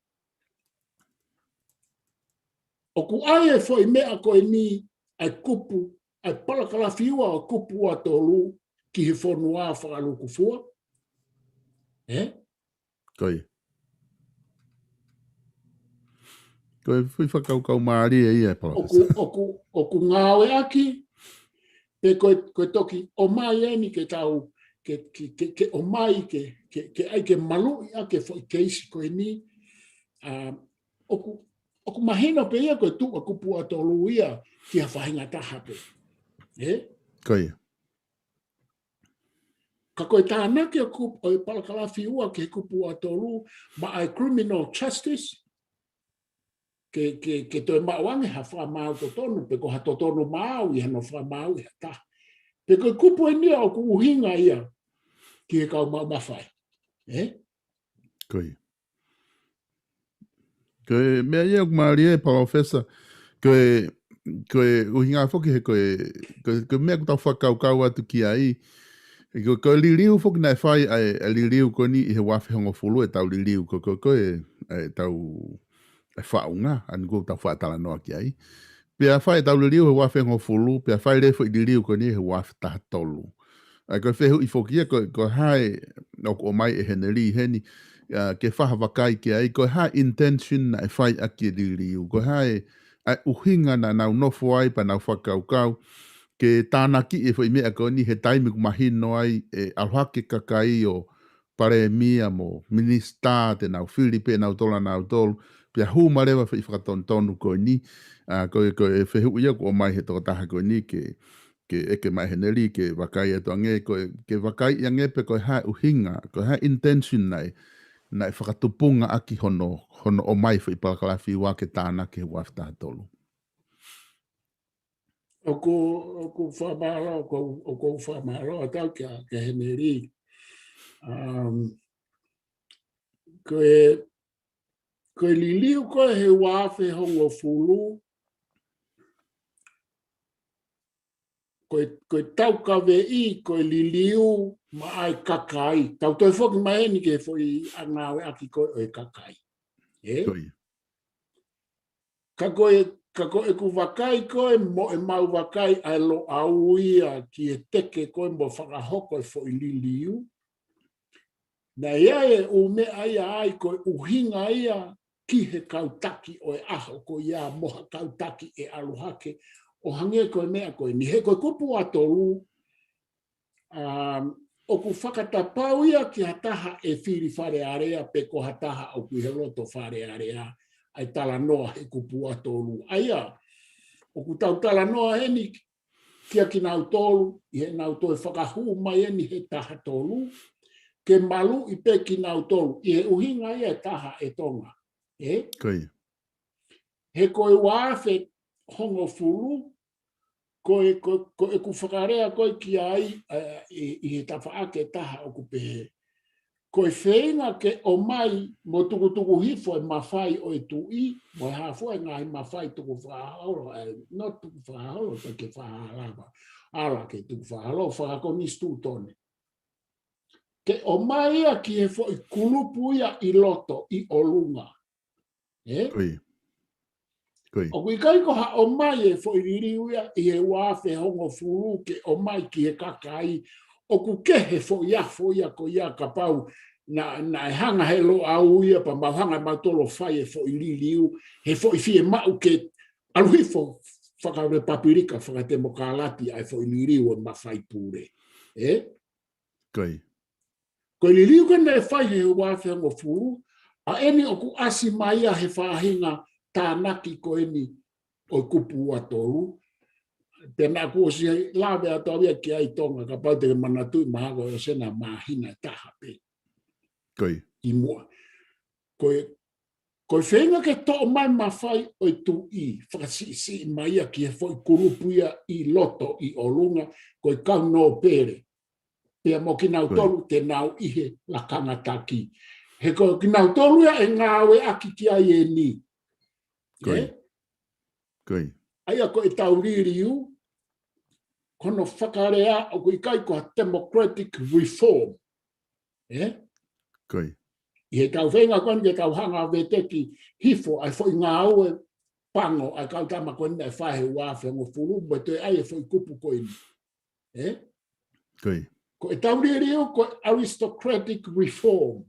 O ku ai e foi mea koe ni ai kupu, ai palakalafiua o kupu atolu ki he Fonua whakaluku fua. Koe fui whakaukau maari e ia, Palofesa. Oku ngāwe aki, pe koe toki o mai eni ke tau, ke o mai ke ai ke malu ia ke fo ke isi koe ni, oku mahino pe ia koe tu aku pua tolu ia ki a whahinga taha pe. Koe. Ka koe tānaki o i palakalafi ua ke kupu a tolu, ma ai criminal justice, ke toi mauange ha wha mau to tonu, pe ko ha to tonu mau i hano wha mau i ha taha. Pe koe kupu e nia o ku uhinga ia ki e kau mau mawhai. Koe. Koe mea ia maari e, Palofesa, koe uhinga whoki he koe mea kutau whakaukau atu ki ai, ko liliu foki nai whai a liliu ko ni i he wafi hongo fulu e tau liliu ko e tau e whaunga an ko tau whaatala noa ki ai. Pea whai tau liliu he wafi hongo fulu, pea whai refo i liliu ko ni he wafi taha tolu. Ko whehu i fokia ko hae o mai e heneri heni ke whaha wakai ki ai, ko hae intention na e whai aki e liliu, ko hae uhinga na nau nofo ai pa nau whakaukau, ke tānaki e whai mea ko ni he taimi ku mahino ai e alhake kakai o pare mia mo minista te nau Filipe nau tola nau tolu pia hu marewa whai whakatontonu ko ni ko e whehu ia ko mai he tokotaha ko ni ke eke mai he neri ke wakai atu ange ke wakai i ange pe ko hae uhinga ko hae intention nai whakatupunga aki hono o mai whai palakalafi wa ke tānaki he wafta tolu. Oku whamalo atau ke heneri. Koe liliu koe he wafe hongo fulu, koe tau kawe i koe liliu ma ai kakai. Tau toi whoki mai ni ke whoi angawe aki koe o e kakai. Ka koe ku wakai koe mo e mau wakai ai lo au ia ki e teke koe mo whakahoko e whoi liliu. Na ia e o me ai koe uhinga ia ki he kautaki o e aho ko ia moha kautaki e aluhake o hange koe mea koe ni he koe kupu atolu o ku whakatapau ia ki hataha e whiri whare area pe ko hataha o ku he roto whare area ai tala noa he kupu atolu. Aia, o ku tau tala noa he ni kia ki nau tolu, i he nau toe whakahu mai e ni he taha tolu, ke malu i pe ki nau tolu, i he uhinga ia taha e tonga. He koe wafe hongo fulu, koe ku whakarea koe ki ai i he tawhaake taha o ku pehe. Koe whenga ke o mai mo tuku hifo e mawhai o e tui, mo e hafo e ngai mawhai tuku whahalo, not tuku whahalo, ta ke whahalava, ala ke tuku whahalo, whakako nistu tone. Ke o mai a ki he fo i kulupu ia i loto i olunga. O kui kaiko ha o mai e fo i ririu ia i he wafe hongo furu ke o mai ki he kakai, o ku kehe fo ia ko ia kapau na e hanga he lo au ia pa mahanga matolo fai e fo i liliu he fo i fie mau ke aluhi fo whakare papirika whakate mo kālati ai fo i liliu e mawhai pūre. Ko i liliu kena e whai he wafe hango furu a eni o ku asi mai a he whahinga tānaki ko eni o kupu atolu. Pena ko si lawe atawia ki ai tonga ka pau te manatui mahago o sena mahina taha pe. I mua. Koe whenga ke to mai mawhai o i tu i whakasisi mai a ki e foi kurupuia i loto i olunga koe kau no pere. Pea mo ki nau tolu te nau ihe la kangataki. He koe ki nau tolu ia e ngāwe aki ki ai e ni. Aia koe tauririu kono whakarea o kui kai koha democratic reform. I he tau whenga koe ni tau hanga veteki hifo ai fo i ngā aue pango ai kau tama koe ni e whahe wafe ngo furu mo te ai e fo i kupu koe ni. Koe tauririu koe aristocratic reform.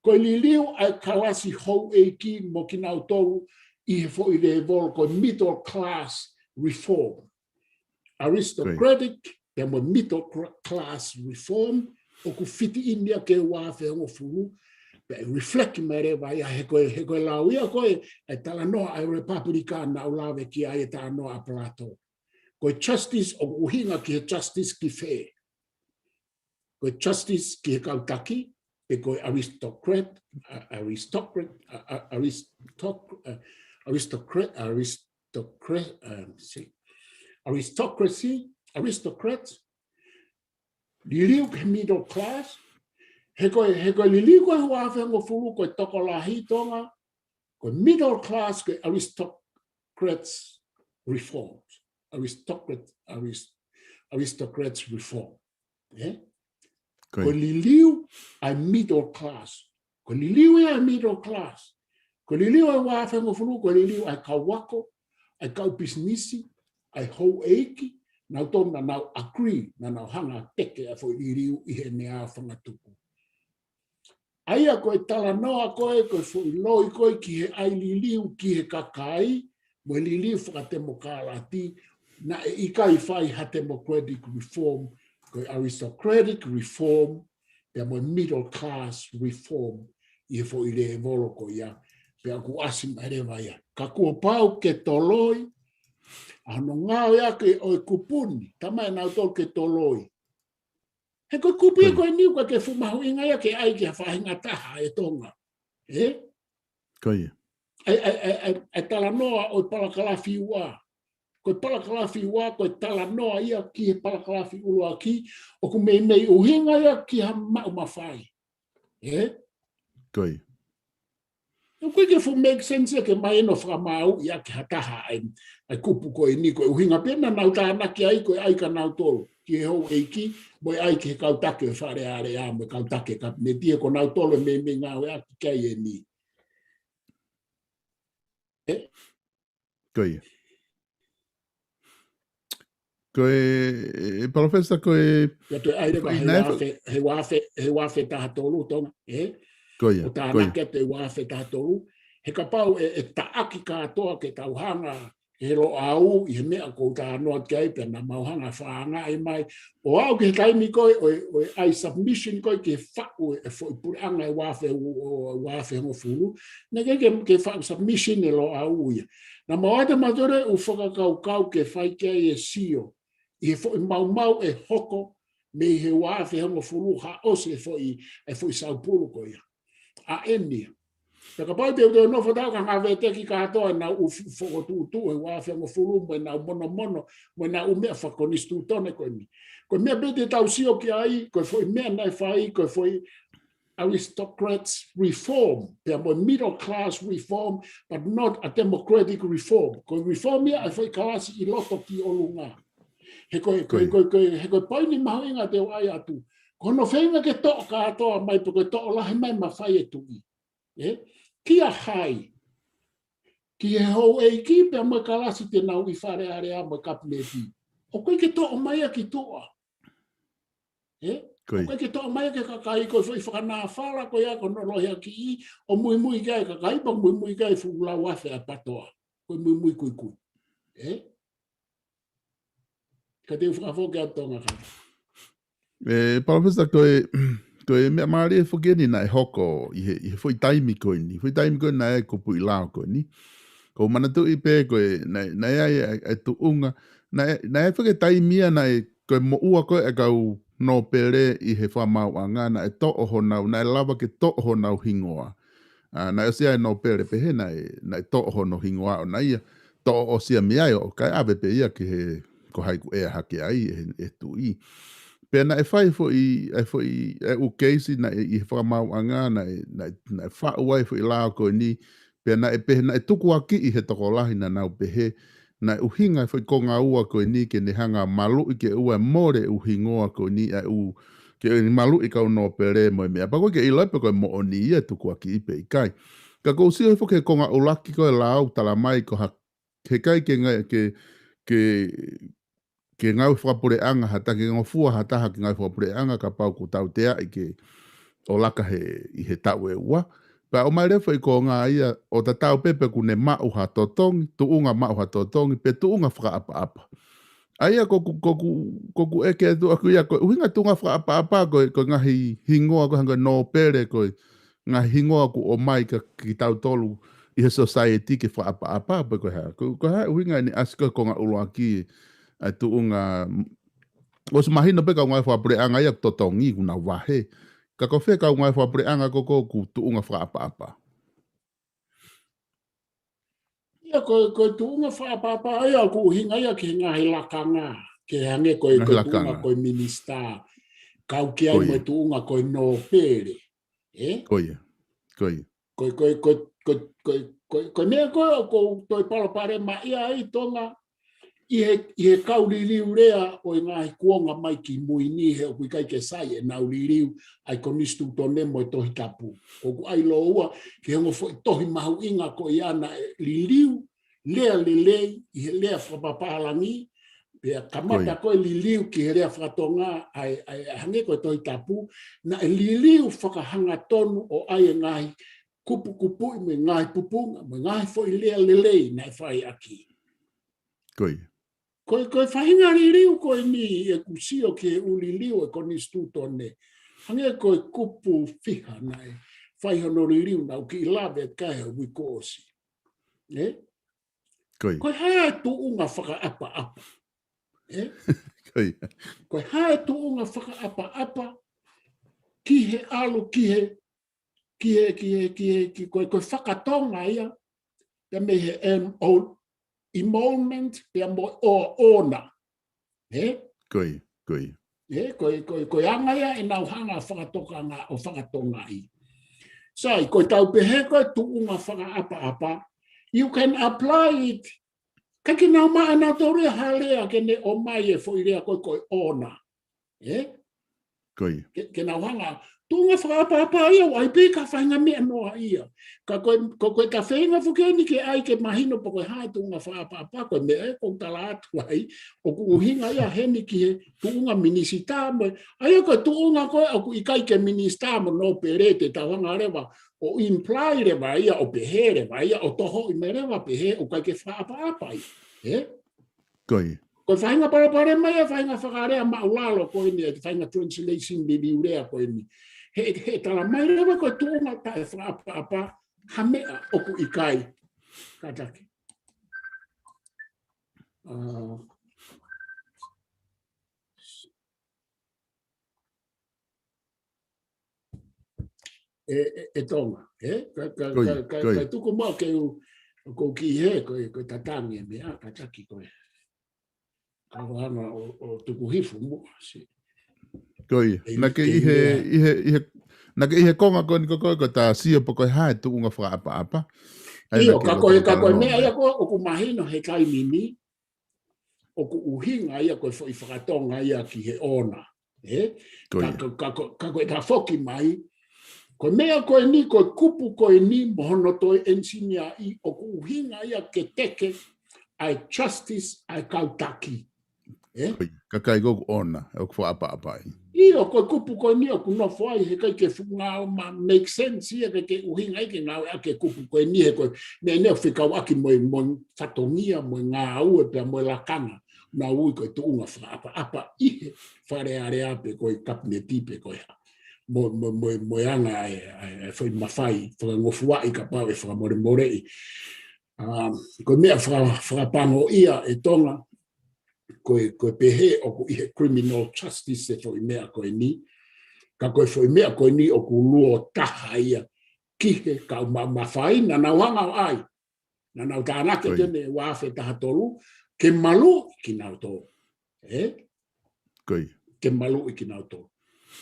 Koe liliu ai kalasi hou eiki mo ki nau toru I fo I le vol ko middle class reform. Aristocratic, pe mo middle class reform, o ku fiti India ke wa fe ngo fulu, pe reflect mere va ya he ko la ia ko e tala no a Republican na ulave ki ai ta no a plato. Ko justice o uhinga ki justice ki fair. Ko justice ki kautaki, pe ko aristocracy, aristocrats, liliu ke middle class, he ko liliu ko wa fe ngo fulu ko toko la hitonga, ko middle class ko aristocrats reforms, aristocrats reform. Ko liliu a middle class, ko liliu a middle class, ko liliu wa fe ngo fulu ko liliu a kawako, a kau businessi, a ho eiki, na tona na agree na hanga teke a fo liliu I he nea whangatupu. Aia koe tala noa koe fo loi koe ki he ai liliu ki he kakai, mo liliu whakatemokālati, na I kai whai ha democratic reform, koe aristocratic reform, pe mo middle class reform, I fo I le volo ko ia, pe aku asim arewa ia. Ka kua pau ke toloi, ano ngau ia ke oi kupuni, tamai nau tol ke toloi. He koe kupi koe niu ka ke fumahu inga ia ke ai ke whahinga taha e tonga. Koe. Ai tala noa o palakalafi ua. Koe palakalafi ua, koe tala noa ia ki he palakalafi ulua ki, o ku mei uhinga ia ki ha mau mawhai. Koe. No koe ke fu make sense ia ke mai no whakamau ia ke hataha ai kupu koe ni koe uhinga pena nau tāna ki ai koe ai ka nau tolu. Ki he hou eiki, moi ai ke kautake whare are a mo kautake ka me tia ko nau tolu me ngau ia ki kai e ni. Koe. Koe, Palofesa koe... Ia toi aire ka he wafe taha tolu tonga. Koe. O tāna ke te wafe taha tolu. He ka pau e taaki katoa ke tauhanga he ro au I he mea ko ta noa kai pe na mauhanga whaanga I mai. O au ke taimi koe o ai submission koe ke whau e fo puranga I wafe ngo fulu. Na ke whau submission e lo au ia. Na mawata matore u whakakau ke whai kei e sio. I he fo mau e hoko me he wafe ngo fulu ha ose e fo saupulu koe ia. A enia. Ka pai te no fotau ka ngave te ki katoa na u fo tu e wa fe ngo fulu mo na mono mo na u me fa konistu tone ko ni ko me bete tau sio ki ai ko foi me na fai ko foi aristocrats reform pe mo middle class reform but not a democratic reform ko reform ia foi kalasi I loto ki olunga he ko pai ni mahinga te wai atu ko no feinga ke to katoa mai to la mai ma fai tu Kia hai, ki he hou e ki pe mo kalasi te nau I whare are mo kapineti. O koe ke toa mai ki toa. O koe ke toa mai ke kakai ko foi whakana whala ko ia ko no lohi ki I, o mui gai kakai pa mui gai fugula wafe a patoa. Ko mui kui. Ka te whakafoke a tonga kata. Palofesa koe mea maari e whakeni na e hoko I he whai taimi koe ni. Whai taimi koe na e kupu I lao koe ni. Ko manatu I pē koe na e ai e tuunga. Na e whake taimia na e koe mo ua koe e kau no pere I he whamau anga na e to'o honau, na e lava ke to'o honau hingoa. Na e sia e no pere pehe na e to'o hono hingoa o na ia to'o o sia miai o kai awe pe ia ki he ko haiku e hake ai e tui. Pena e whai fo I u keisi na I whamau anga na e whau ai fo I lao koe ni. Pena e pehe na e tuku aki I he tokolahi na nau pehe. Na e uhinga fo I konga ua koe ni ke ne hanga malu I ke ua more uhingoa koe ni a u ke malu I kau no pere mo mea. Pako ke iloipe koe mo o ni ia tuku aki I pe I kai. Ka kou sio fo ke konga ulaki koe lao tala mai ko ha ke kai ke ngau whakapure anga hata ke ngofua hataha ke ngau whakapure anga ka pau ku tau tea I ke o laka I he tau e ua. Pa o mai refa I ko ngā ia o ta tau pepe ku ne mau ha totongi, tuunga mau ha totongi, pe tuunga whakaapa-apa. Aia koku eke atu aku ia ko uhinga tunga whakaapa-apa ko ngahi hingoa ko hanga no pere ko ngahi hingoa ku o mai ka ki tau tolu I he society ke whaapa-apa ko ha. Ko ha uhinga ni aska ko ngā uloaki ai tuunga o se mahino pe ka ngai whapreanga ia totongi kuna wahe. Ka ko wheka ngai whapreanga ko ku tuunga whaapa-apa. Ia ko tuunga whaapapa ia ku hinga ia ke ngahi lakanga. Ke hange ko tuunga ko minista. Kau ki ai mo tuunga ko no pere. Koia. Ko mea ko toi palopare ma ia ai tonga. I he kauririu rea o ngahi kuonga mai ki muini he o kai ke sai e nauririu ai konistu tone mo tohi tapu. O ai loa ke hongo foi tohi mahu inga ko iana liliu lea lelei I he lea whapapahalangi pe kamata ko liliu ki he rea whatonga ai hange ko tohi tapu na liliu whakahanga tonu o ai ngahi kupu me ngahi pupunga me ngahi foi lea lelei na whai aki. Koia. Koe whahinga ririu koe ni e kusio ke uliliu e konistu tone. Hange koe kupu whiha nai. Whaihono ririu nau ki ilawe kahe wiko osi. Koe hae tuunga whakaapa-apa. Koe hae tuunga whakaapa-apa. Ki he alu ki koe whakatonga ia. Te me he emolument pe mo o ona Koi koe anga ia e nau hanga whakatokanga o whakatonga I sai koe tau pehe koe tuunga whakaapa-apa you can apply it kaki nau maa nau tore halea ke ne o mai e whoirea koe ona ke nau hanga tunga whakaapa-apa ia o ai pe ka whainga mea noa ia. Ka koe ka whainga whukeni ke ai ke mahino pa koe hae tunga whakaapa-apa koe mea e kong tala atu ai o ku uhinga ia heni ki he tuunga minisita mo. Ai koe tuunga koe o ku ikai ke minista mo no perete tawanga rewa o imply rewa ia o pehe rewa ia o toho I me rewa pehe o kai ke whakaapa-apa ia. Koe whainga parapare mai e whainga whakarea maulalo koe ni e whainga translation bibiurea koe ni. He tala mai rewa koe tuunga tae whaapa-apa hamea oku ikai. Kataki. E tonga. Kai tuku mua ke ko ki he koe tatangi e mea kataki koe. Kawana o tuku hifu mua si. Koi, nake ihe konga ko niko ko ta sia po ko hae tuunga whaapa-apa. Iyo, ka koe mea ia ko o ku mahino he kai mini o ku uhinga ia koe fo I whakatonga ia ki he ona. Ka koe ta whoki mai, koe mea koe ni koe kupu koe ni mohono toi ensinia I o ku uhinga ia ke teke ai justice ai kautaki. Ka kai goku ona, o ku whaapa-apa I. Iyo, koe kupu koe ni o ku nofo ai he kai ke whungao ma make sense ia ke uhinga I ke ngau a ke kupu koe ni he koe ne whikau aki mo whatongia mo ngā ue pia mo lakanga na ui koe tuunga whaapa-apa I he wharearea pe koe kapneti pe koe ha. Mo anga e whai mawhai, whakangofua I ka pau e whakamore I. Koe mea whakapango ia e tonga, koe pehe o ku I he criminal justice e whai mea koe ni. Ka koe whai mea koe ni o ku luo taha ia ki he ka mawhai na nauhanga o ai. Na nau tānake tene wāwhe taha tolu, ke malu ki nau tolu. Ke malu I ki nau tolu.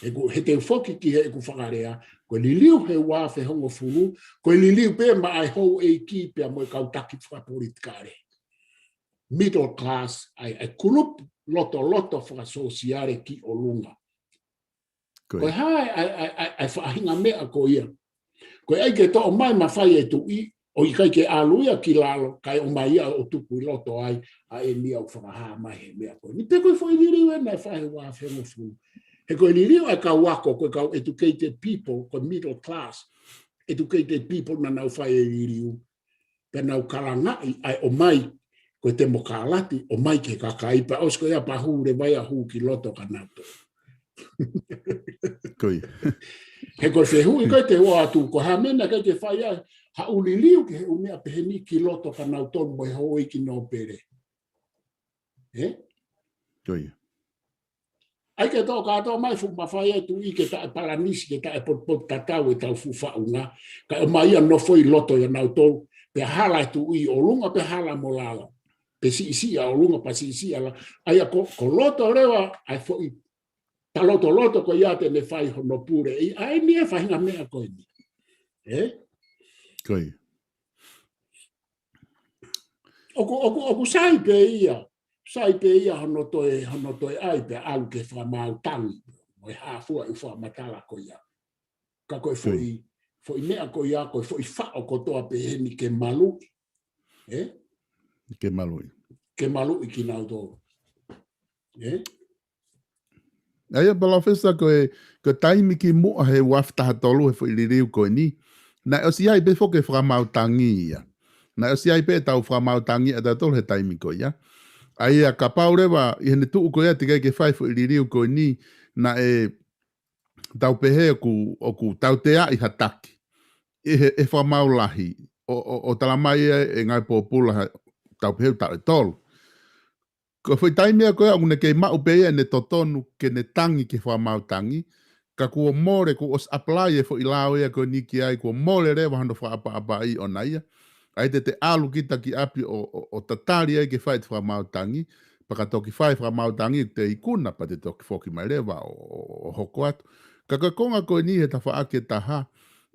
He te whoki ki he ku whakarea, koe liliu he wāwhe hongo furu, koe liliu pe ma ai hou e ki pia mo kautaki whakaporitikare. Middle class, ai kurup loto whakasosiare ki o lunga. Koe hae ai whahinga mea ko ia. Koe ai ke to'o mai mawhai e tu I, o I kai ke aluia ki lalo, kai o mai ia o tupu I loto ai, a e nia o whakahaa mai he mea koe. Ni te koe whai liriu e nai whahe wāwhe hongo furu. He koe liriu ai ka wako, koe kau educated people, koe middle class, educated people na nau whai e iriu. Pe nau kalangai ai o mai, ko te mo kālati, o mai ke kakaipa, osko ia pahu re vai a hū ki loto ka nato. Koi. He koe whehui koe te hoa atu, ko ha mena kai te whai ai, ha uli liu ke he umea peheni ki loto ka nau tonu mo he hoi ki no pere. Koi. Ai ke tō kātoa mai fu mawhai ai tu i ke tae paranisi ke tae pot tatau e tau fu whaunga, ka o mai a no foi loto ya nau tonu, pe hala tu i o lunga pe hala mo lala. Pe si isi a o lunga pa si isi ala. Ai a ko loto rewa, ai foi ta loto ko ia te ne whai hono pure. Ai ni e whahinga mea koe ni. Koi. Oku sai pe ia. Sai pe ia hono toe ai pe au ke whamau tangi. Moi hafua i wha matala ko ia. Ka koe foi mea ko ia, koe foi whao ko toa pe heni ke malu. Ke malui. Ke malu i ki nau tō. Aia Palofesa ko taimi ki mua he waftaha tolu he foi liriu ko ni. Na o si ai pe foke whamau tangi ia. Na o si ai pe tau whamau tangi a tolu he taimi ko ia. Aia ka paurewa i hene tuu ko ia tika ke whai foi liriu ko ni na e tau pehe o ku tau tea i hataki. E whamau lahi. O talamai e ngai pōpula tau pehe tau e tolu. Ko foi taimea koe au ne kei mau peia ne totonu ke ne tangi ke whamau tangi. Ka kua more ku os apply e fo i lao ea ko niki ai kua more rewa hano whaapa i o naia. Ai te alu kita ki api o tatari ai ke whai te whamau tangi. Paka toki whai whamau tangi te ikuna pa te toki whoki mai rewa o hoko atu. Ka konga koe ni he ta whaake taha.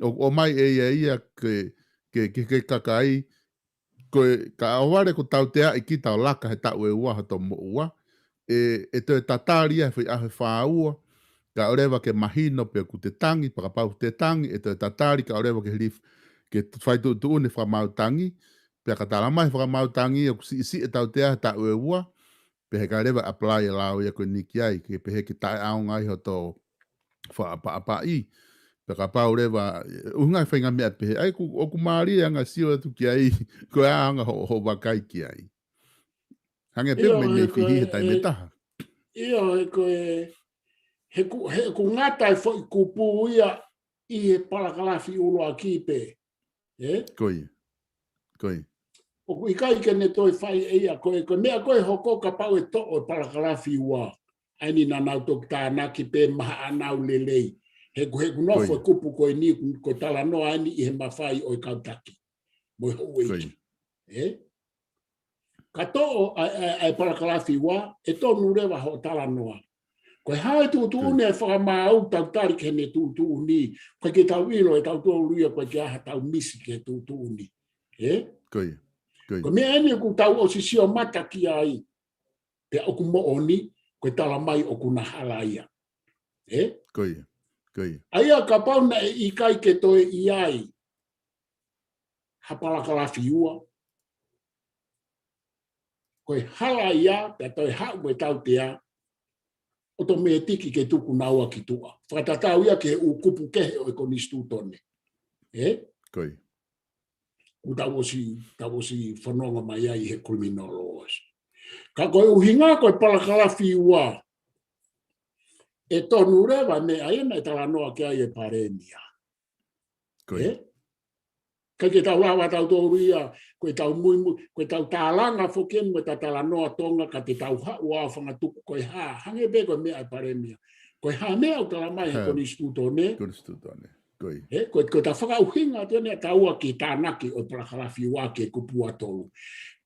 O mai ia ke kakai. Ka aware ko tau tea i ki tau laka he tau e ua hato mo ua. E te tatari e whi ahe whaua. Ka orewa ke mahino pe ku te tangi, pakapau te tangi, e te tatari ka orewa ke hilif ke whai tu une whamau tangi. Pe ka talamai whamau tangi e ku si e tau tea he tau e ua. Pe he ka orewa apply e lao ia koe niki ai. Ke pe he ki tae aongai hoto whaapa i. Pe ka pau rewa, ungai whainga mea pehe, ai o ku maari anga sio atu ki ai, ko a anga ho wakai ki ai. Hange pe me nei whihi he tai metaha. Ia he koe, he ku ngatai fo i kupu ia i he palakalafi uloa ki pe. Koi. O ku ikai ke ne toi whai ia koe, mea koe hoko ka pau e to o palakalafi ua. Aini na nau tok tānaki pe maha anau lelei. He nofo kupu koe ni ko tala noa ani i he mawhai o i kautaki. Moi ho eiki. Ka to'o ai palakalafi wa, e tonu rewa ho tala noa. Koe hae tūtūne e whakamau tau tari ke ne tūtūni. Koe ke tau ilo e tau tōruia koe ke aha tau misi ke tūtūni. Koe. Koe mea eni ku tau o sisio mata ki ai. Pe oku mo oni, koe tala mai oku na hala ia. Koe. Aia ka pauna e ikai ke toe i ai. Hapalakalafi ua. Koe hala ia, pe toe hau e tau tea. O to me tiki ke tuku naua ki tua. Whakatatau ia ke u kupu kehe o eko nistu tone. Koe. U tau osi whanonga mai ai he criminal Ka koe uhinga koe palakalafi ua. E tonu rewa me aina e tala noa ke ai e paremia. Kai ke tau lawa tau tōruia, koe tau muimu, koe tau tālanga whoken, koe tau tala noa tonga, ka te tau haua whangatuku koe ha, hange be koe mea e paremia. Koe ha mea o tala mai he koni stutone. Koe tau whakauhinga tēnea taua ki tānaki o palakalafi ua ke kupua tolu.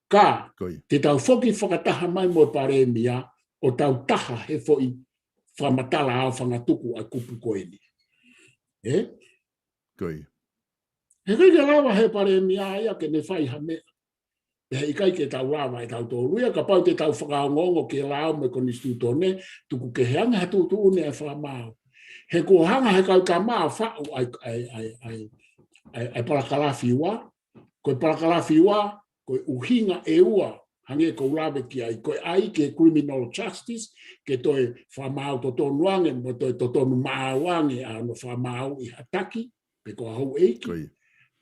Ka, te tau whoki whakataha mai mo paremia, o tau taha he foi whamatala au whangatuku a kupu koe ni. He kai ke lawa he paremia ia ke ne whai ha mea. He kai ke tau lawa e tau tōruia, ka pau te tau whakaongongo ke lao me koni stutone, tuku ke heanga he tūtūne e whamau. He ko hanga he kau ka maa whau ai palakalafi ua, koe palakalafi ua, koe uhinga e ua, hange ko ulawe ki ai, koe ai ke criminal justice, ke toi whamau to tonu ange, mo toi to tonu maa wange a no whamau i hataki, pe ko hau eiki.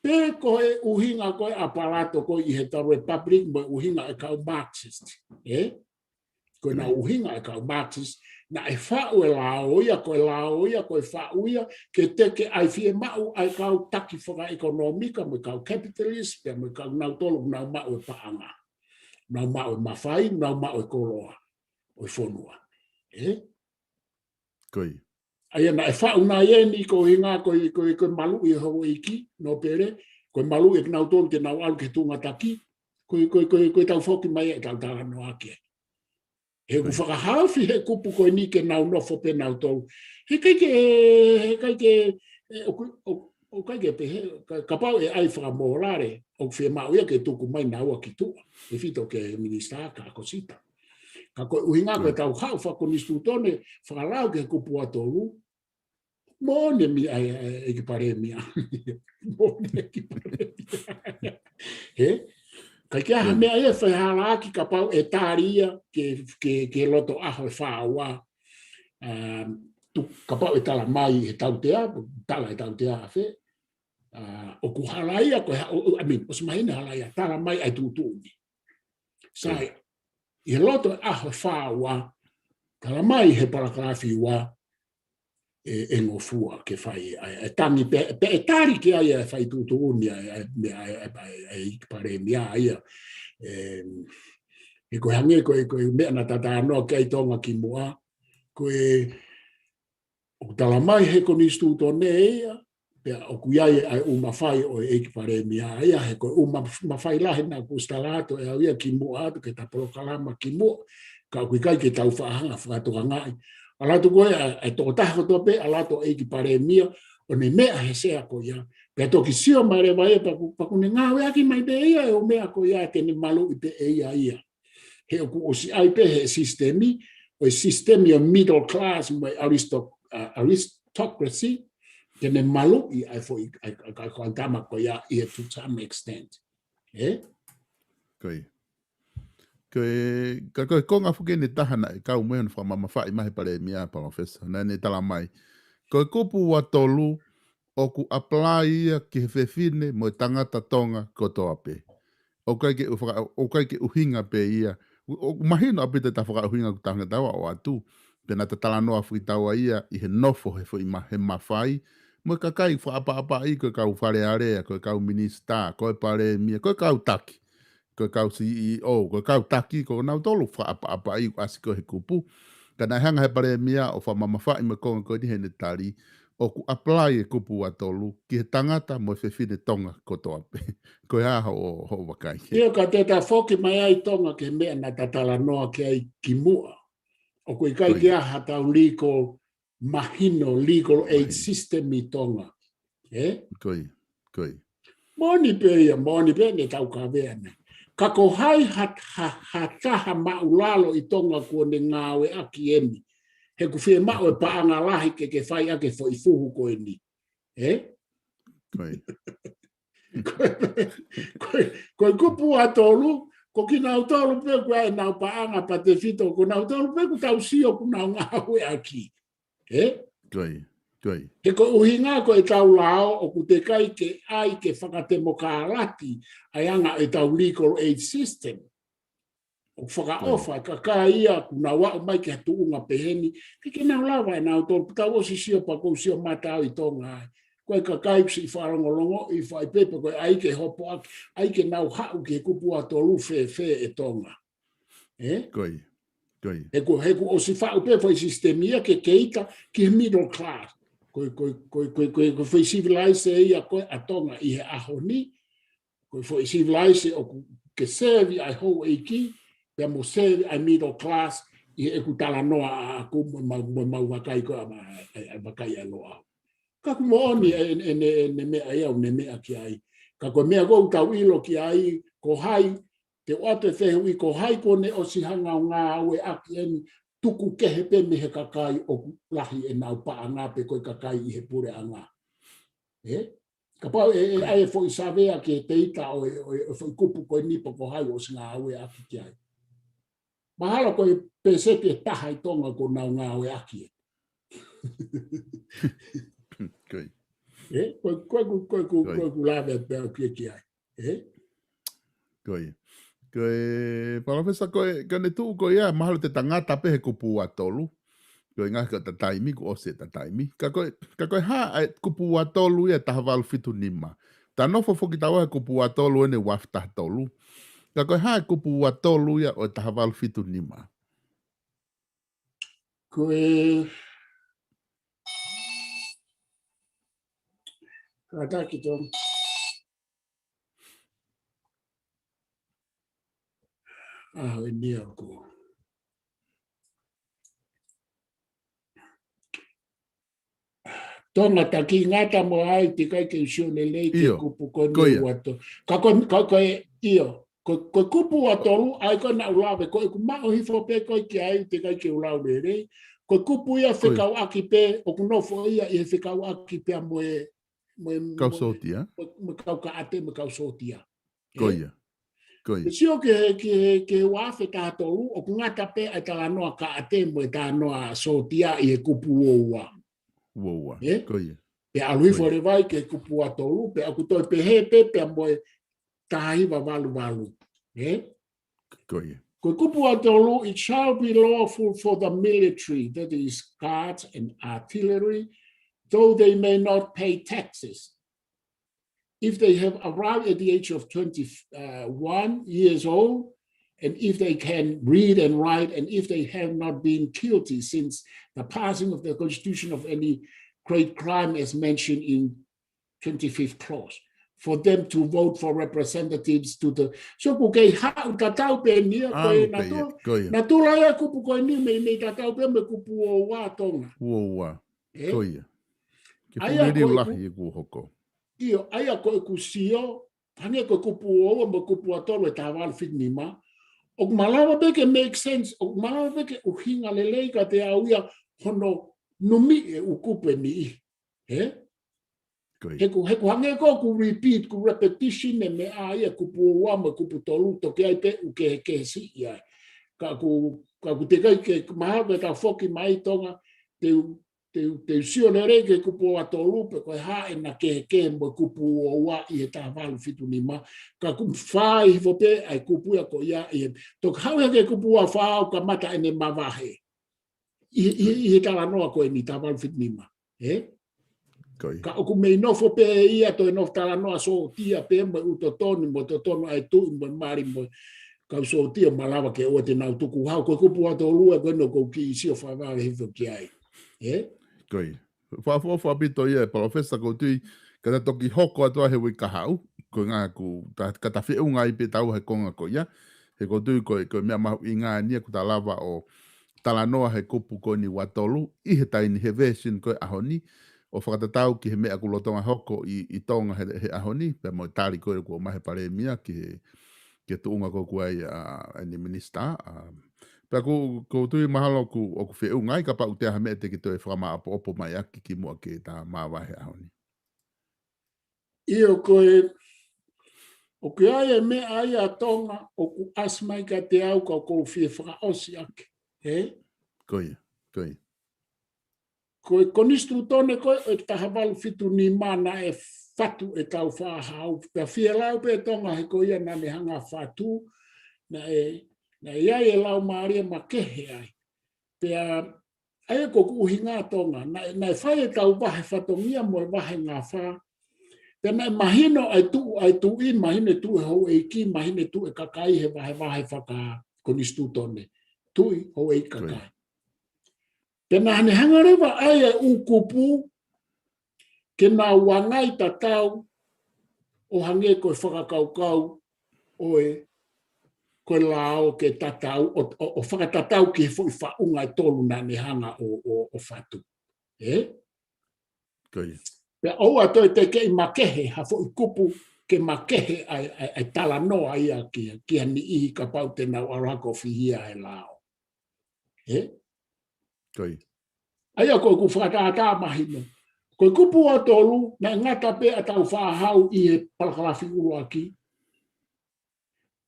Pe ko e uhinga ko aparato ko I he Republic mo uhinga e kau Marxist. Ko na uhinga e kau Marxist na e whau e laoia ko e whauia ke teke ai fie mau ai kau taki whaka ekonomika mo kau capitalist pe mo kau nau tolo nau mau e paanga. Nau mau e mawhai, nau mau e koloa o Fonua. Koi. Aia na e whau na ieni ko hinga ko malu I hau eiki no pere, ko malu e nau tolo ke nau alu ke tunga taki, ko tau whoki mai e tau tala no ake. He ku whakahawhi he kupu ko ni ke nau nofo pe nau tolu. He kai ke ka pau e ai whakamorare o whia mau ia ke tuku mai nau a ki tua. E whito ke minister ka kosita. Ka koe uhinga koe tau hau whakonistu tone whakalau ke kupu a tolu. Mone mi ai ki pare mia. Mone ki pare mia. Kai kia ha mea e whaihala ki ka pau e tāria ke loto aho e whāua. Ka pau e tala mai e tautea, tala e tautea a whe. O ku halaia, o se mahina halaia, tala mai ai tūtūni. Sai, i loto aho e whāua, tala mai he paragrafi ua e ngofua ke whai. E tangi pe e tāri ke ai e whai tūtūni e pare mea ia. E koe hange koe mea na tata anoa ke ai tonga ki mua. Koe o tala mai he konistu tone ia. Pea o kuiai ai umawhai o e ki pare mea ia. He koe umawhai lahe na kustalato e au ia ki mua atu ke tapolo kalama ki mua. Ka kui kai ke tau whaahanga whakatoka ngai. Alato koe e toko taha tope, alato e ki pare mea. O ne mea he sea ko ia. Pea toki sio mare vai paku ne ngawe aki mai pe ia e o mea ko ia te ne malu I pe ia. He o ku o si ai pe he sistemi, o sistemi o middle class mo aristocracy, te ne malu I ai fo ai kantama ko ia I to some extent. Koi. Koe konga fuke ne tahana I kau mehan whamamawhai mahe pare mea Palofesa, na ne tala mai. Koe kupu wa tolu o ku apply ia ki he whewhine mo tangata tonga kotoa pe. O kai ke uhinga pe ia. O mahino apita ta whaka uhinga ku tanga tawa o atu. Pena ta tala noa fui tawa ia I he nofo he mawhai. Mo kakai whaapa I koe kau whare area, koe kau minister, koe pare mia, koe kau taki. Koe kau CEO, koe kau taki, koe nau tolu whaapa I asiko he kupu. Kana hanga he pare mia o whamamawhai me konga koe ni he ne tari. O ku apply e kupu a tolu ki he tangata mo whewhine tonga kotoa pe. Koe haha o wakai. Ia ka teta whoki mai ai tonga ke mea na tatala noa ke ai ki mua. O koe kai ke aha tau legal mahino, legal aid system I tonga. Koi. Moni pe ne tau ka vea ne. Ka ko hai hataha maulalo I tonga kua ne ngawe aki eni. He ku whie mao e paanga lahi ke whai ake fo I fuhu koe ni. Koe kupu a tolu, ko ki nau tolu pe kua e nau paanga pa te fito, ko nau tolu pe ku tau sio ku nau ngawe aki. Koi. He ko uhinga ko e tau lao o ku te kai ke ai ke whakatemo kārati ai anga e tau legal aid system. O whakaofa ka ia ku na wao mai ke hatu unga peheni, ke nau lawa e nau tolu, tau o si sio pa kou sio matau I tonga ai. Koe ka kaipsi I wharongolongo I whai pepe koe ai ke hopo aki, ai ke nau hau ke kupu a tolu fe e tonga. Koi. Heku o si whau pepe I sistemia ke keita ki middle class. Koe whai civilise e ia koe a tonga I he ahoni. Koe whai civilise o ke servi ai hou eiki, pia mo servi ai middle class I he tala noa a kumu mau wakai koe a wakai a loa. Ka kumo oni ne mea ia o ne mea ki ai. Ka koe mea kou tau ilo ki ai, ko hai, te oate whehu I ko hai kone o si hanga o ngā au e aki eni, tuku kehe pe me he kakai o lahi e nau paa ngā pe koe kakai I he pure a ngā. Ka pau ai e fo I savea ke te ita o fo I kupu koe nipa ko hai o si ngā au e aki ki ai. Mahala koe pesepi e taha I tonga ko nau ngā au e aki e. Koi. Koe lave pe o kia ai. Koe. Koe, Palofesa, koe ne tuu koe ia, mahalo te tangata pehe kupu atolu. Koe ngā ka taimi, ko ose taimi. Ka koe haa kupu atolu ia taha walu fitu nima. Ta nofo foki tawa kupu atolu ene wafta tolu. Ka koe haa kupu atolu ia o taha walu fitu nima. Koe... Kataki tō. E nia ko. Tonga taki ngata mo ai te kai ke sione lei ke kupu koni wato. Ka koe iyo. Ko kupu atolu ai ko na ulawe ko ku mao hifo pe ko ki ai te kai ke ulawe rei. Ko kupu ia whekau aki pe o kunofo ia i whekau aki pe moe kau sotia. Me kau ka ate me kau sotia. Koia. Koia. Sio ke wafe ka tolu o ngata pe ai tala noa ka ate mo ta noa sotia i kupu oua. Woa. Koia. Pe alui fore vai ke kupu atolu pe aku toi pe hepe pe moe tahiwa walu. Koia. Ko kupu atolu, it shall be lawful for the military, that is guards and artillery, though they may not pay taxes. If they have arrived at the age of 21 years old, and if they can read and write, and if they have not been guilty since the passing of the Constitution of any great crime as mentioned in 25th clause, for them to vote for representatives to the... So kukei hau tatau pe nia koe na tu laia kupu koe ni me tatau pe me kupu o wā tonga. Ua. Koia. Ke pūreri ulahi e ku hoko. Iyo, aia koe ku sio, hange koe kupu o me kupu atolo e tāwal whitnima. O malawa beke make sense, o malawa beke uhinga lelei ka te auia hono numi e ukupe ni. He ku hange ko ku repeat, ku repetition e me aia kupu o wama kupu tolu toke ai pe uke ke si ia. Ka ku te kai ke mahawe ka foki mai tonga te sio le rege kupu o tolu pe koe hae na ke mo kupu o wa i e tā walu fitu ni ma. Ka ku whai hifo pe ai kupu a ko ia i e. Tok hau ke kupu a whao ka mata ene mawahe. I he tala noa koe ni tā walu fitu ni ma. Ka oku mei nofo pe ia toi nof tala noa so tia pe mo utotoni mo totono ai tu mo mari mo ka so tia malawa ke o te nau tuku hau ko kupu ato lua ko no ko ki si o whawale hifo ki ai. Koi. Whawhawha bito ia Palofesa ko tui ka toki hoko atua he wika hau ko ngā ku ka ta whiunga i pe tau he konga ko ia he ko tui ko mea mahu i ngā nia ku ta lava o tala noa he kupu ko ni watolu i he taini he version ko ahoni o whakatatau ki he mea kulotonga hoko i tonga he ahoni, pe mo tāri koe kua mahe pare mia ki he tuunga ko kuai ni minista. Pe ko tui mahalo o ku whiunga i ka pa utea ha mea te ki toi whakama opo mai aki ki mua ki tā māwahe ahoni. Io koe, o ke aia mea aia tonga o ku asmai ka te au ka kou whie whakaosi ake. Koe. Koe konistu tone koe e tahawalu fitu ni mana e fatu e tau whahau. Pea whia lau pe tonga he koe ia nane hanga fatu na iai e lau maaria ma kehe ai. Pea aia ko ku uhi ngā tonga. Na e whai e tau wahe fatongia mo e wahe ngā wha. Pea na e mahino ai tu i mahine tu e hou e ki mahine tu e kakai he wahe whaka konistu tone. Tu i hou e kakai. Pena hane hangarewa ai e ukupu ke nā wangai tatau o hange koe whakakaukau o e koe lao ke tatau o whakatatau ki he fui whaunga e tolu nā ne hanga o whatu. Pea oua toi te kei makehe ha fui kupu ke makehe ai tala noa ia ki hani ihi ka pau te nau arako fihia e lao. Aia koe ku whakatata mahino. Koe kupu a tolu na ngata pe a tau whahau i he palakalafi uruaki.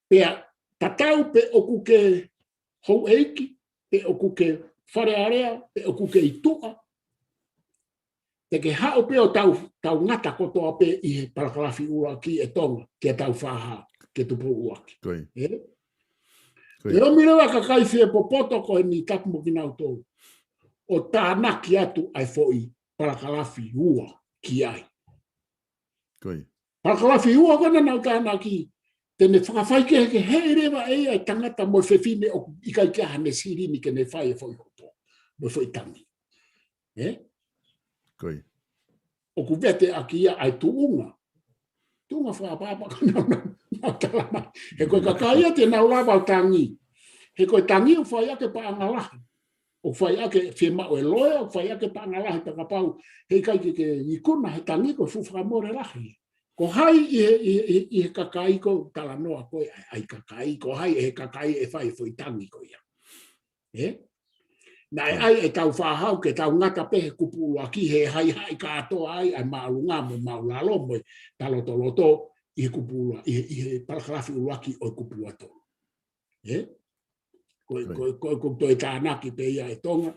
Pea tatau pe oku ke hou eiki, pe oku ke wharearea, pe oku ke itua. te ke hao pe o tau ngata kotoa pe i he palakalafi ua ki e tonga, ke tau whaha, ke tupu ua ki. Koi. Te o mirewa ka kai fie popoto ko ni tapu mo kinau tō. O tāna ki atu ai foi palakalafi ua ki ai. Koi. Palakalafi ua kona nau tāna ki tene whakawhai ke hei rewa e ai tangata mo whewhine o ikai kia hane siri ni ke ne whai e foi koto. Mo foi tangi. Koi. O ku vete a kia ai tuunga. Tuunga whakapapa nau talama. He koe kakaia te nau lava o tangi. He koe tangi o whai ake pa angalahi. O whai ake whima o e loea, o whai ake pa angalahi takapau. He kai ke ikuna he tangi ko whuwhakamore lahi. Ko hai i he kakai ko talanoa koe ai kakai. Ko hai e he kakai e whai fwoi tangi ko ia. Nai ai e tau whahau ke tau ngata pehe kupu aki he hai katoa ai maulunga mo maulalo mo taloto i he kupu i he palakalafi uaki o kupu ato. Ko toi tānaki pe ia e tonga,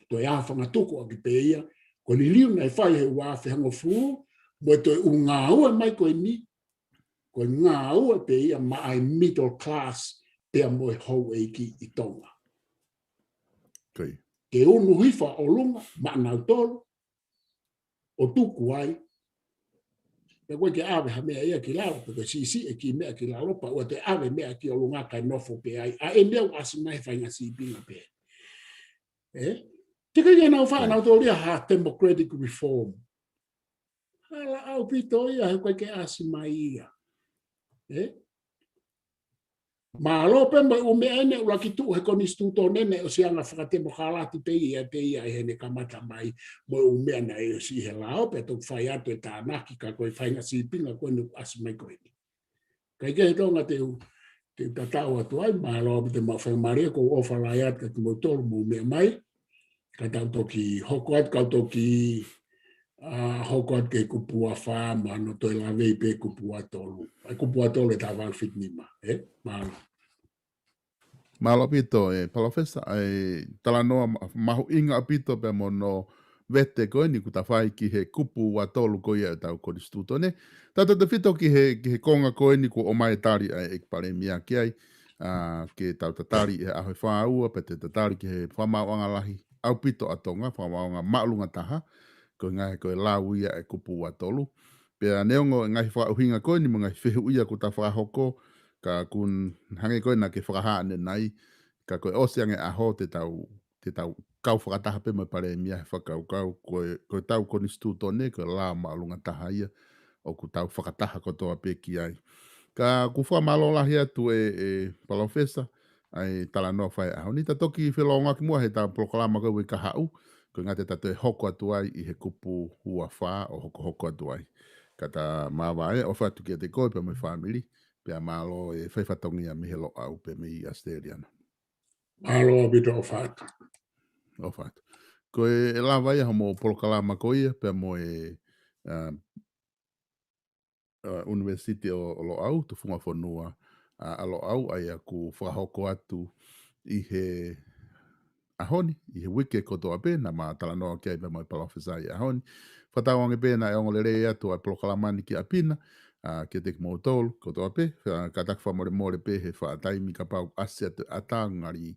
toi awhanga tuku aki pe ia, ko ni liu nei whai he uawhi hango fu, mo toi unga ua mai koe ni, ko ngā ua pe ia ma ai middle class pe a moe hou eiki i tonga. Ke unu hifa o lunga, maanau tolu, o tuku ai. Me koe ke awe ha mea ia ki lau, peko si e ki mea ki lau lopa, ua te awe mea ki o lunga kai nofo pe ai, a e meu asimai whainga si pinga pe. Te kai e nau whanau tō ria ha democratic reform. Hala au pito ia, he koe ke asimai ia. Ma lope mai o me ene ula ki tu he konistuto nene o sianga whakatemo kalati pe ia e hene kamata mai mo o me ana e o si he lao pe tok whai atu e tānaki ka koe whainga si pinga koe nu asi mai koe ni. Kai ke he tonga te tatau atu ai, ma lope te mawhai maria ko ofa lai atu ka mo tolu mo mea mai, ka tau toki hoko atu, ka toki hoko atu ke kupua wha, ma no toi la vei pe kupua tolu. Ai kupua tolu e tā walfit nima, ma Malo pito Palofesa talanoa mahu inga pito pe mono vete koe ni kuta whai ki he kupu wa tolu koe e tau koristuto ne. Tata te fito ki he konga koe ni ko o mai tari e pare mia ki ai ke tau tatari e aho whaua pe te tatari ki he whamauanga lahi au pito atonga, whamauanga maalunga taha ko ngai koe lau ia e kupu wa tolu. Pea neongo ngai whauhinga koe ni mga whihu ia kuta whahoko ka kun hange koe na ke whakahaane nai, ka koe oseange aho te tau kau whakataha pe mai pare mia he whakau koe tau konistu tone, koe la maalunga taha ia, o ku tau whakataha kotoa pe ki ai. Ka ku whamalo lahi atu Palofesa, ai tala noa whai aho. Ni ta toki whelonga ki mua he tau proklama koe ka hau, koe ngā te tato e hoko atu ai i he kupu hua wha o hoko atu ai. Ka ta mawa o whatu ki te koe pe mai whamiri, pea malo e whaifatongi a mihelo au pe mi Asteriana. Malo a bito o whatu. O whatu. Ko e lawa ia homo polokalama ko ia, pea mo University o lo au, Tufunga Fonua a lo au, ai a ku whahoko atu i he ahoni, i he wike kotoa pe, na ma talanoa ki ai pe mai Palofesa i ahoni. Whatawange pe na e ongo le rei atu ai polokalamani ki a pina, ke te mo tolu kotoa pe, ka tak more pe he whaataimi ka pau ase atu ata ngari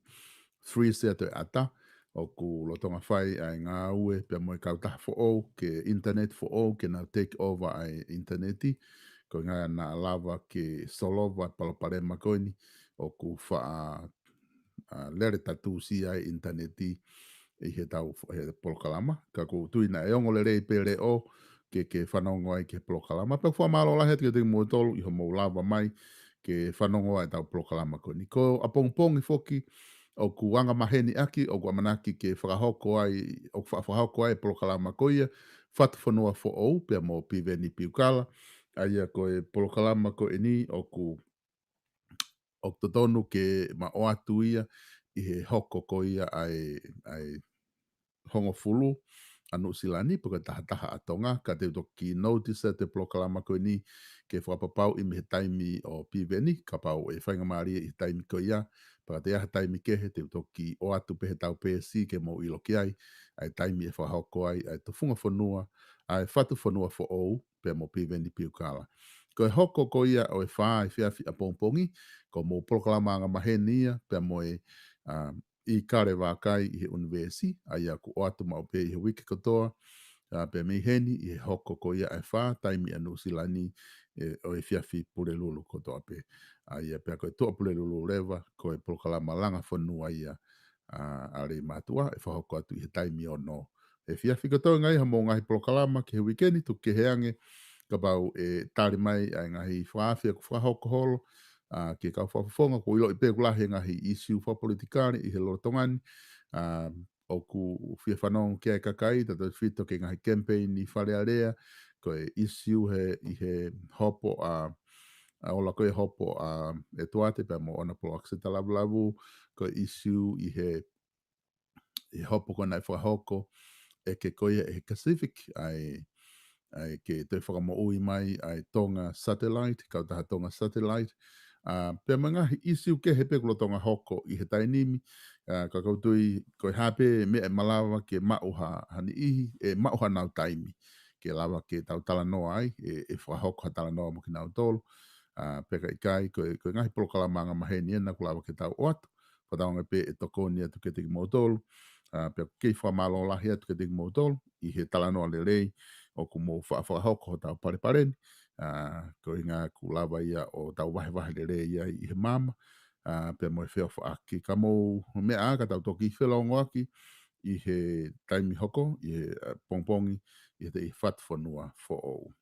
free se atu ata, o ku lotonga whai ai ngā ue pe mo kautaha fo o, ke internet fo o, ke na take over ai interneti, ko ngā na lava ke solova paloparema koini, o ku wha lere tatu si ai interneti i he tau he polokalama, ka ku tuina e ongo le rei pe re o, ke whanongo ai ke polokalama. Pe whamalo la heti ke te mua tolu i ho mou lava mai ke whanongo ai tau polokalama ko. Ni ko apongpongi foki o ku anga maheni aki o ku amanaki ke whakahoko ai o whakahoko ai polokalama ko ia whatu whanua fo ou pe mo piveni piukala aia ko e polokalama ko ni o ku o totonu ke ma o atu ia i he hoko ko ia ai hongo fulu anu silani po ka taha atonga ka te toki notice te proklama ko ni ke whapapau I me taimi o piveni ka pau e whainga maari I taimi ko ia pa te aha taimi kehe te toki o atu pehe tau PSC ke mo ilo ki ai taimi e whahoko ai Tufunga Fonua ai whatu Fonua fo ou pe mo piveni piukala ko e hoko ko ia o e wha I whiawhi a pongpongi ko mo proklama anga maheni ia pe mo e I kare wākai I he universi, ai a ku o atu mau pe I he wiki katoa, pe mei heni I he hoko ko ia e whā, taimi anu silani o e whiawhi pure lulu kotoa pe. Ai a pe a koe toa pure lulu rewa, ko e prokalama langa whanua ia a re mātua, e whahoko atu I he taimi o no. E whiawhi katoa ngai ha mō ngahi prokalama ki he wikeni, tu ke heange, ka bau e tari mai ai ngahi whaafia ku whahoko holo, ke kau whafonga ko ilo I pe kulahi ngahi issue whapolitikari I he lorotongani o ku whia whanong kia e kakai tato whito ke ngahi campaign I whare area ko e issue I he hopo ola koe hopo e tuate pe mo ona po akseta lavu ko issue I hopo kona I whahoko e ke koia e Pacific ai ke te whakamo ui mai ai tonga satellite, kau taha tonga satellite. Pea mangahi isiu ke he pekulo tonga hoko I he tainimi, ka kautui koe hape me e malawa ke mauha hani ihi, e mauha nau taimi, ke lawa ke tau tala noa ai, e whahoko ha tala noa mo ki nau tolu. Peka ikai, koe ngahi polokalamanga maheni ena ku lawa ke tau oatu, whataonga pe e tokoni atu ke tiki mautolu, pea kei whamalo lahi atu ke tiki mautolu, I he tala noa le rei, o ku mo whaafahoko tau parepareni, ko inga ku lawa ia o tau wahe le re ia I he mama, pe mo e whea whaaki. Ka mo mea ka tau toki whelongo aki I he taimi hoko, I he pongpongi, I he te I whatu whanua fo ou.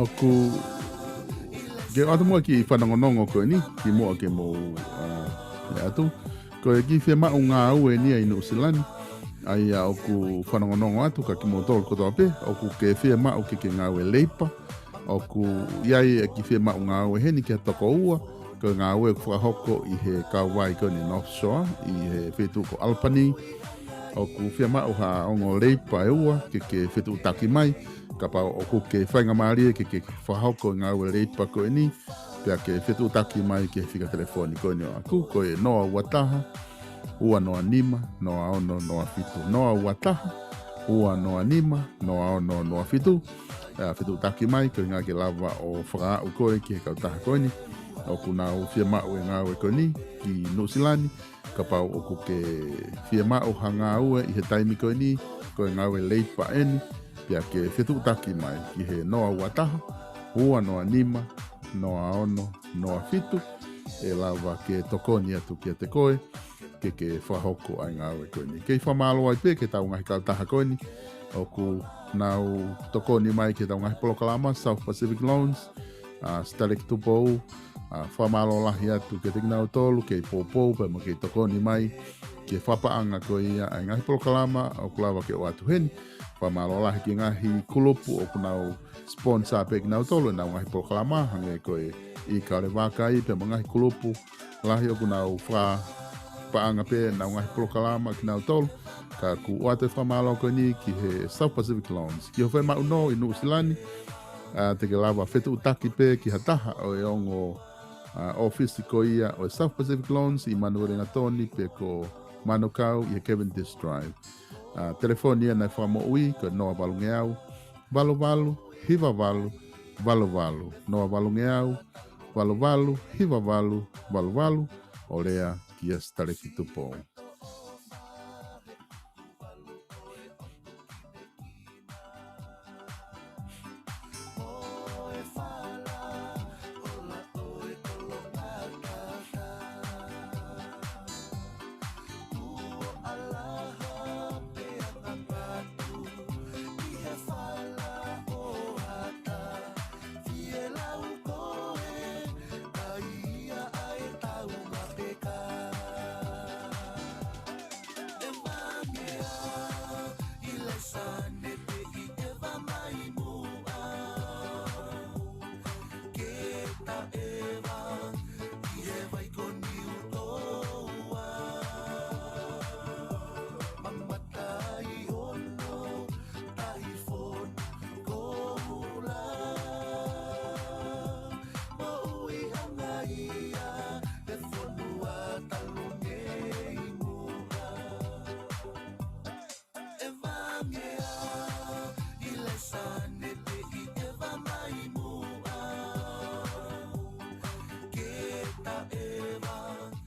Oku ke atu mo ki whanangonongo koe ni, ki moa ke mo atu. Koe ki whea mau ngā ue ni ai Nusilani, ai oku whanangonongo atu ka ki mo tolu kotoa pe, oku ke whea mau ke ngā ue leipa, oku iai ki whea mau ngā ue heni ki toko ua, ko ngā ue ku whakahoko i he kauwai koe ni North Shore, i he whetu ko Alpani, oku whea mau ha ongo leipa e ua, ke whetu taki mai, ka pa oku ke whainga maari ke whahoko ngā ue reipa koe ni, pia ke whetu taki mai ke whika telefoni koe ni o aku, koe noa uataha, ua noa nima, noa ono, noa fitu. Noa uataha, ua noa nima, noa ono, noa fitu. Whetu taki mai, koe ngā ke lava o whakaau koe ki he kautaha koe ni, oku nā u whia mau e ngā ue koe ni, ki Nusilani, ka pa oku ke whia mau ha ngā ue i he taimi koe ni, koe ngā ue leipa eni, pia ke whetu taki mai ki he noa uataha, ua noa nima, noa ono, noa fitu, e lava ke tokoni atu ki te koe, ke whahoko ai ngā ue koe ni. Kei whamalo ai pe ke tau ngahi kautaha koe ni, oku nau tokoni mai ke tau ngahi Polokalama, South Pacific Loans, Stalek Tupou, whamalo lahi atu ke te nau tolu, kei Popou, pe mo kei tokoni mai, ke whapaanga koe ia ai ngahi Polokalama, oku lava ke o atu heni, whamalo lahi ki ngahi kulupu, oku nau sponsor pe ki nau tolu, nau ngahi Polokalama, hange koe i kaore wakai, pe mo ngahi kulupu, lahi oku nau paanga pe nau ngahi Polokalama ki nau tolu, ka ku oate whamalo koe ni ki he South Pacific Loans. Ki ho whai mau no i Nusilani, te ke lava whetu utaki pe ki hataha o e ongo office ko ia o South Pacific Loans i Manuerenga Toni pe ko Manukau i Cavendish Drive. Telefoni ia nai whamo ui ko noa valungeau, valu, hiva valu, noa valungeau, valu, hiva valu, o lea kia Staleki Tupou.